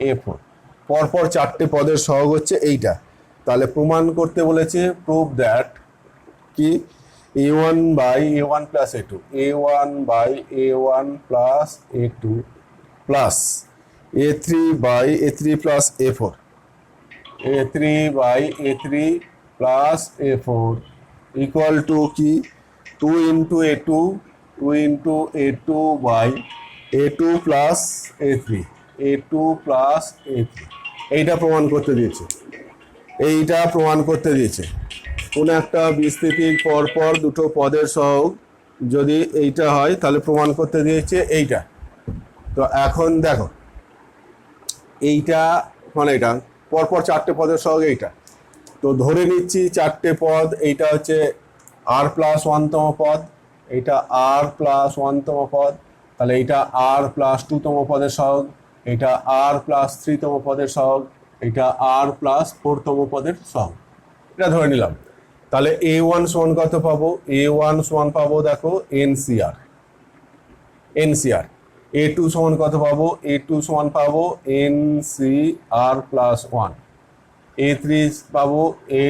a4, পরপর চারটে পদের সহগ হচ্ছে এইটা। তাহলে প্রমাণ করতে বলেছে প্রুভ দ্যাট কি a1 by a1 plus a2, a1 by a1 plus a2 plus a3 by a3 plus a4, a3 by a3 plus a4 equal to কি 2 into a2 by a2 plus a3, a2 plus a3, এইটা প্রমাণ করতে দিয়েছে। কোনো একটা বিস্তৃতির পরপর দুটো পদের সহগ যদি এইটা হয় তাহলে প্রমাণ করতে দিয়েছে এইটা। তো এখন দেখো এইটা মানে এটা পরপর চারটে পদের সহগ এইটা, তো ধরে নিচ্ছি চারটে পদ, এইটা হচ্ছে আর প্লাস 1তম পদ, এইটা আর প্লাস 1তম পদ, তাহলে এইটা আর প্লাস 2তম পদের সহগ, এইটা আর প্লাস 3তম পদের সহগ, এইটা আর প্লাস 4তম পদের সহগ, এটা ধরে নিলাম। তাহলে a1 সমান কত পাবো, a1 সমান পাবো দেখো এনসিআর, A2 সমান কত পাবো? A2 সমান পাবো NCR প্লাস 1, A3 পাবো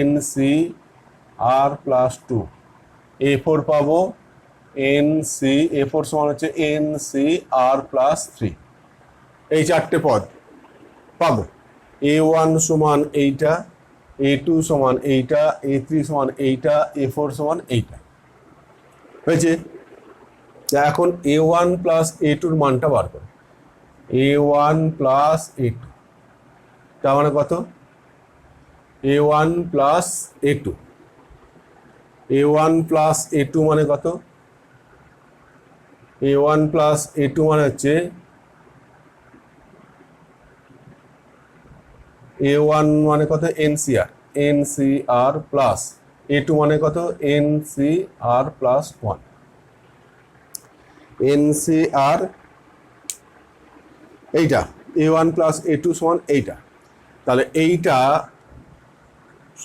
NCR প্লাস 2, A4 পাবো A4 সমান হচ্ছে NCR প্লাস 3। এই চারটে পদ পাবো। A1 সমান এইটা, A2 সমান এইটা, A3 সমান এইটা, A4 সমান এইটা। হয়েছে? এখন A1 প্লাস A2-র মানটা বার করো। A1 প্লাস A2 তার মানে কত? A1 plus A2, A1 plus A2 মানে কত? A1 প্লাস A2 মানে হচ্ছে A1 মানে কত? NCR প্লাস A2 মানে কত? NCR প্লাস 1, NCR এইটা A1 প্লাস A2 সমান এইটা। তাহলে এইটা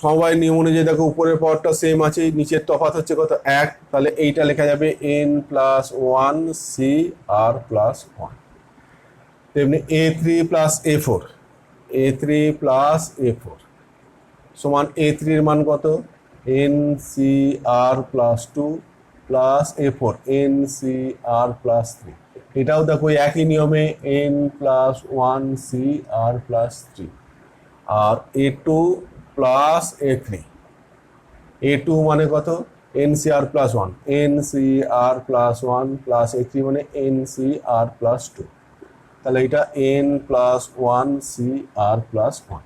সবাই নিয়ম অনুযায়ী দেখো উপরের পাওয়ারটা সেম আছে, নিচের তফাৎ হচ্ছে কত? 1। তাহলে এইটা লেখা যাবে N প্লাস 1 CR প্লাস 1। তেমনি A3 plus A4, A3 plus A4 সমান A3-র মান কত? NCR plus 2 plus A4 NCR plus 3। এটাও দেখো একই নিয়মে N প্লাস 1 CR প্লাস 3। আর A2 প্লাস A3, A2 মানে কত? NCR plus 1, NCR plus 1 plus A3 মানে NCR প্লাস 2। তাহলে এটা N প্লাস 1 CR প্লাস 1।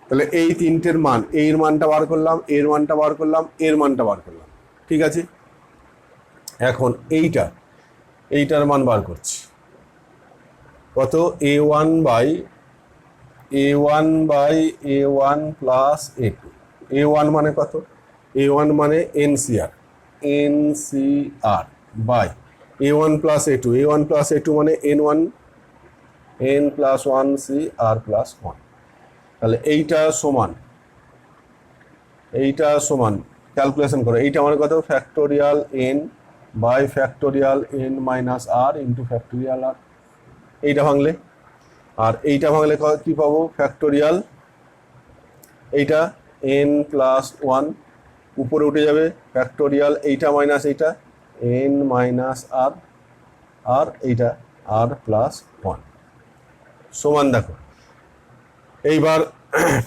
তাহলে এই তিনটের মান, এর মানটা বার করলাম, এর মানটা বার করলাম, এর মানটা বার করলাম। ঠিক আছে? এখন এইটার মান বার করছি। কত? A1 by A1 plus A2। A1 মানে কত? A1 মানে NCR by A1 plus A2, A1 plus A2 মানে N প্লাস 1 CR প্লাস 1। তাহলে এইটা সমান ক্যালকুলেশন করো। এইটা মানে কত? Factorial N by factorial N minus R into factorial R। এইটা ভাঙলে, আর এইটা ভাঙলে কি পাবো? ফ্যাক্টোরিয়াল এইটা N প্লাস 1 উপরে উঠে যাবে, ফ্যাক্টোরিয়াল এইটা মাইনাস এইটা N মাইনাস R, আর এইটা R প্লাস 1 সমান। দেখো এইবার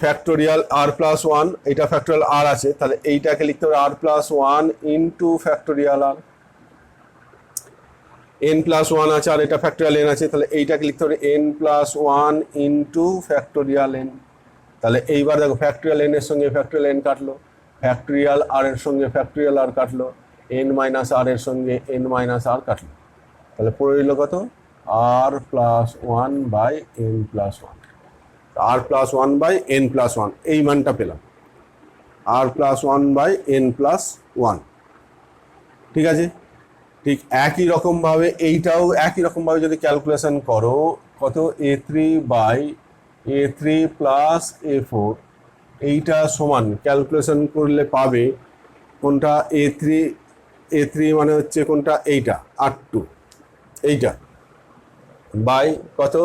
ফ্যাক্টোরিয়াল R প্লাস 1, এটা ফ্যাক্টোরিয়াল R আছে, তাহলে এইটাকে লিখতে হবে R plus 1 into factorial R। N plus 1 আছে আর এটা ফ্যাক্টোরিয়াল N আছে, তাহলে এইটাকে লিখতে হবে N plus 1 into factorial N। তাহলে এইবার দেখো ফ্যাক্টোরিয়াল N এর সঙ্গে ফ্যাক্টোরিয়াল N কাটলো, ফ্যাক্টোরিয়াল R এর সঙ্গে ফ্যাক্টোরিয়াল R কাটলো, N মাইনাস R এর সঙ্গে N মাইনাস R কাটলো। তাহলে পড়ে রইল কত? R plus 1 by N plus 1। R plus 1 by N plus 1 এই মানটা পেলাম, R plus 1 by N plus 1। ঠিক আছে? ঠিক একই রকমভাবে এইটাও একই রকমভাবে যদি ক্যালকুলেশন করো, কত? A3 by A3 plus A4, এইটা সমান ক্যালকুলেশন করলে পাবে কোনটা? A3 মানে হচ্ছে কোনটা? এইটা R2, এইটা বাই কত?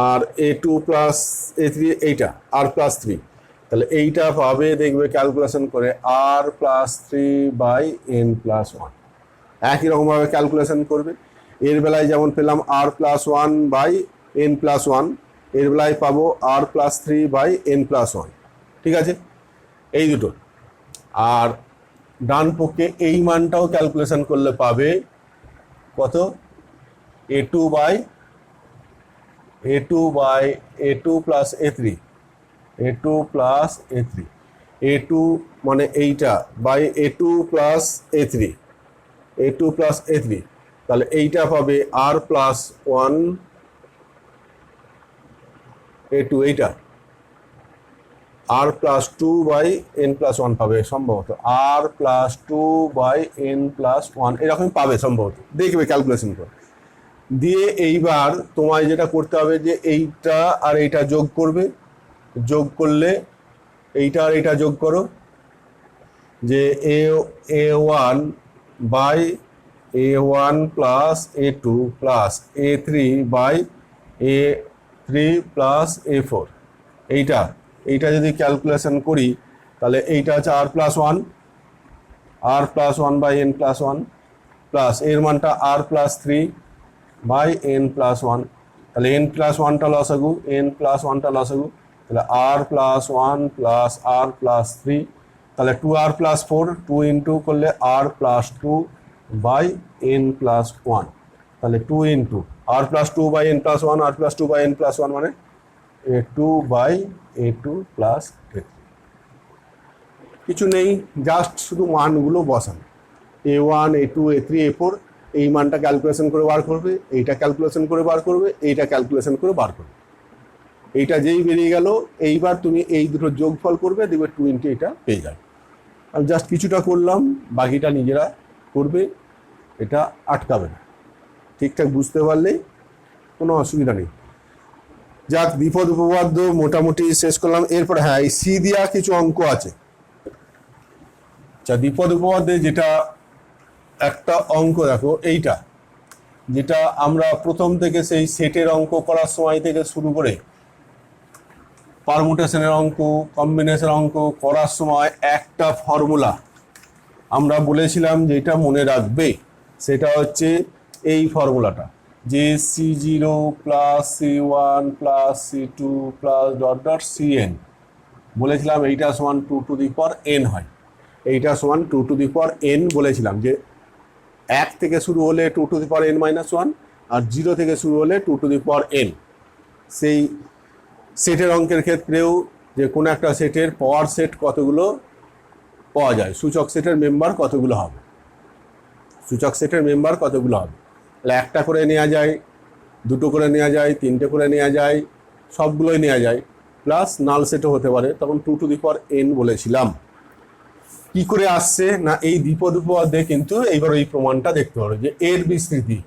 আর A2 প্লাস A3 এইটা R প্লাস 3। তাহলে এইটা পাবে, দেখবে ক্যালকুলেশন করে R plus 3 by N plus 1। একই রকমভাবে ক্যালকুলেশন করবে। এর বেলায় যেমন পেলাম R plus 1 by N plus 1, এর বেলায় পাবো R plus 3 by N plus 1। ঠিক আছে? এই দুটো। আর ডান পক্ষে এই মানটাও ক্যালকুলেশন করলে পাবে কত? A2 প্লাস A3 মানে এইটা বাই A2 প্লাস A3, তাহলে এইটা পাবে R প্লাস 1 A2, এইটা R plus 2 by N plus 1 পাবে সম্ভবত, R plus 2 by N plus 1 এরকম পাবে সম্ভবত, দেখবে ক্যালকুলেশন করে দিয়ে। এইবার তোমায় যেটা করতে হবে যে এইটা আর এইটা যোগ করবে, যোগ করলে এইটা আর এইটা যোগ করো, যে A1 by a1 plus a2 plus a3 by a3 plus a4। এইটা যদি ক্যালকুলেশন করি তাহলে এইটা হচ্ছে r plus one, r plus one by n plus one plus এর মানটা r plus three by n plus one. তাহলে n প্লাস ওয়ানটা লসাগু, n প্লাস ওয়ানটা লসাগু, তাহলে r plus one plus r plus three, তাহলে 2r প্লাস ফোর, 2 ইন্টু করলে r plus two by n plus one, তাহলে 2 into r plus two by n plus one, r plus two by n plus one মানে a2 by a2 plus a3। কিছু নেই, just শুধু মানগুলো বসান, a1 a2 a3 a4, এই মানটা calculation করে বার করবে, এইটা ক্যালকুলেশন করে বার করবে, এইটা ক্যালকুলেশন করে বার করবে। এইটা যেই বেরিয়ে গেল, এইবার তুমি এই দুটো যোগফল করবে, দেখবে 2 ইন্টু এটা পেয়ে যাবে। আমি জাস্ট কিছুটা করলাম, বাকিটা নিজেরা করবে, এটা আটকাবে না। ঠিকঠাক বুঝতে পারলেই কোনো অসুবিধা নেই। যাক, দ্বিপদ উপপাদ্য মোটামুটি শেষ করলাম। এরপর হ্যাঁ, এই সি দিয়া কিছু অঙ্ক আছে। আচ্ছা, দ্বিপদ উপপাদ্যে যেটা একটা অঙ্ক দেখো, এইটা যেটা আমরা প্রথম থেকে সেই সেটের অঙ্ক করার সময় থেকে শুরু করে পারমুটেশনের অঙ্ক, কম্বিনেশন অঙ্ক করার সময় একটা ফর্মুলা আমরা বলেছিলাম যে এটা মনে রাখবে, সেটা হচ্ছে এই ফর্মুলাটা, যে C0 plus C1 plus C2 plus dot dot Cn, বলেছিলাম এইটা সমান 2 টু দি পাওয়ার n হয়। এইটা সমান 2 টু দি পাওয়ার n বলেছিলাম, যে 1 থেকে শুরু হলে 2 to the power n minus one, আর 0 থেকে শুরু হলে 2 টু দি পাওয়ার n। সেই সেটের অঙ্কের ক্ষেত্রেও যে কোনো একটা সেটের পাওয়ার সেট কতগুলো পাওয়া যায়, সূচক সেটের মেম্বার কতগুলো হবে, সূচক সেটের মেম্বার কতগুলো হবে, তাহলে একটা করে নেওয়া যায়, দুটো করে নেওয়া যায়, তিনটে করে নেওয়া যায়, সবগুলোই নেওয়া যায়, প্লাস নাল সেটও হতে পারে। তখন 2 টু দি পাওয়ার n বলেছিলাম। কি করে আসছে না, এই দ্বিপদ উপপাদ্যে কিন্তু এইবার এই প্রমাণটা দেখতে পারো, যে এর বিস্তৃতি,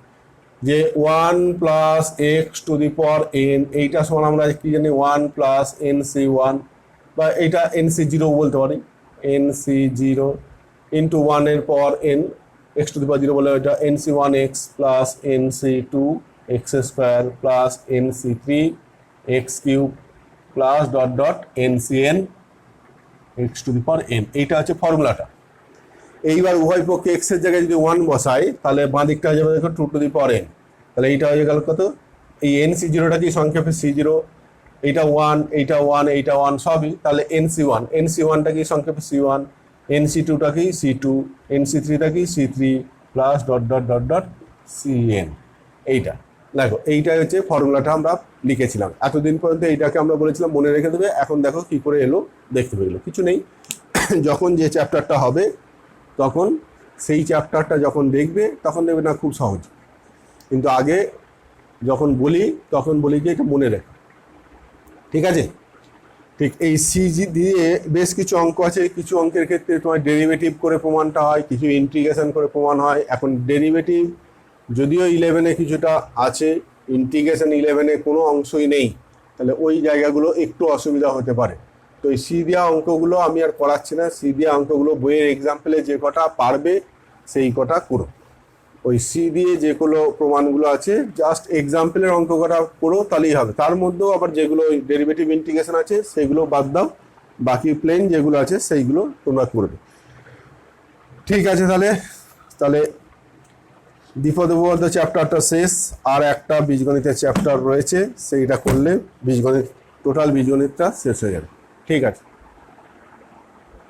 যে 1 plus x to the power n, এইটা সমান আমরা কি জানি 1 প্লাস nc1, বা এইটা nc0 বলতে পারি, nc0 ইন্টু 1 এর পাওয়ার n, এক্স টু দি পাওয়ার 0 বলে ওইটা nc1x plus nc2 x square plus nc3 x cube plus dot dot ncn x to the power n। এইটা হচ্ছে ফর্মুলাটা। এইবার উভয় পক্ষে এক্স এর জায়গায় যদি 1 বসাই, তাহলে বাঁ দিকটা হয়ে যাবে দেখো 2 টু দি পাওয়ার n। তাহলে এইটা হয়ে গেল কত, এই nc0টা কি সংক্ষেপে c0, এইটা 1, এইটা 1, এইটা 1 সবই, তাহলে nc1, nc1টা কি সংক্ষেপে c1, nc2টা কি c2, nc3টা কি c3 plus dot dot dot dot cn। এইটা দেখো, এইটাই হচ্ছে ফর্মুলাটা আমরা লিখেছিলাম এতদিন পর্যন্ত। এইটাকে আমরা বলেছিলাম মনে রেখে দেবে। এখন দেখো কি করে এলো, দেখতে পেলো, কিছু নেই। যখন যে চ্যাপ্টারটা হবে, তখন সেই চ্যাপ্টারটা যখন দেখবে, তখন দেখবে না খুব সহজ, কিন্তু আগে যখন বলি তখন বলি যে এটা মনে রেখে, ঠিক আছে। ঠিক এই সিজি দিয়ে বেশ কিছু অঙ্ক আছে, কিছু অঙ্কের ক্ষেত্রে তোমার ডেরিভেটিভ করে প্রমাণটা হয়, কিছু ইন্টিগ্রেশন করে প্রমাণ হয়। এখন ডেরিভেটিভ যদিও 11-এ কিছুটা আছে, ইন্টিগ্রেশন 11-এ কোনো অংশই নেই, তাহলে ওই জায়গাগুলো একটু অসুবিধা হতে পারে। তো এই সি দেওয়া অঙ্কগুলো আমি আর করাচ্ছি না, সি দেওয়া অঙ্কগুলো বইয়ের এক্সাম্পলে যে কটা পারবে সেই কটা করো। ওই সি দিয়ে যেগুলো প্রমাণগুলো আছে জাস্ট এক্সাম্পলের অঙ্ক কটা করো, তাহলেই হবে। তার মধ্যেও আবার যেগুলো ডেরিভেটিভ ইন্টিগ্রেশন আছে সেগুলো বাদ দাও, বাকি প্লেন যেগুলো আছে সেইগুলো তোমরা করবে, ঠিক আছে। তাহলে দ্বিপদ উপপাদ্য চ্যাপ্টারটা শেষ। আর একটা বীজগণিতের চ্যাপ্টার রয়েছে, সেইটা করলে বীজগণিত, টোটাল বীজগণিতটা শেষ হয়ে যাবে, ঠিক আছে।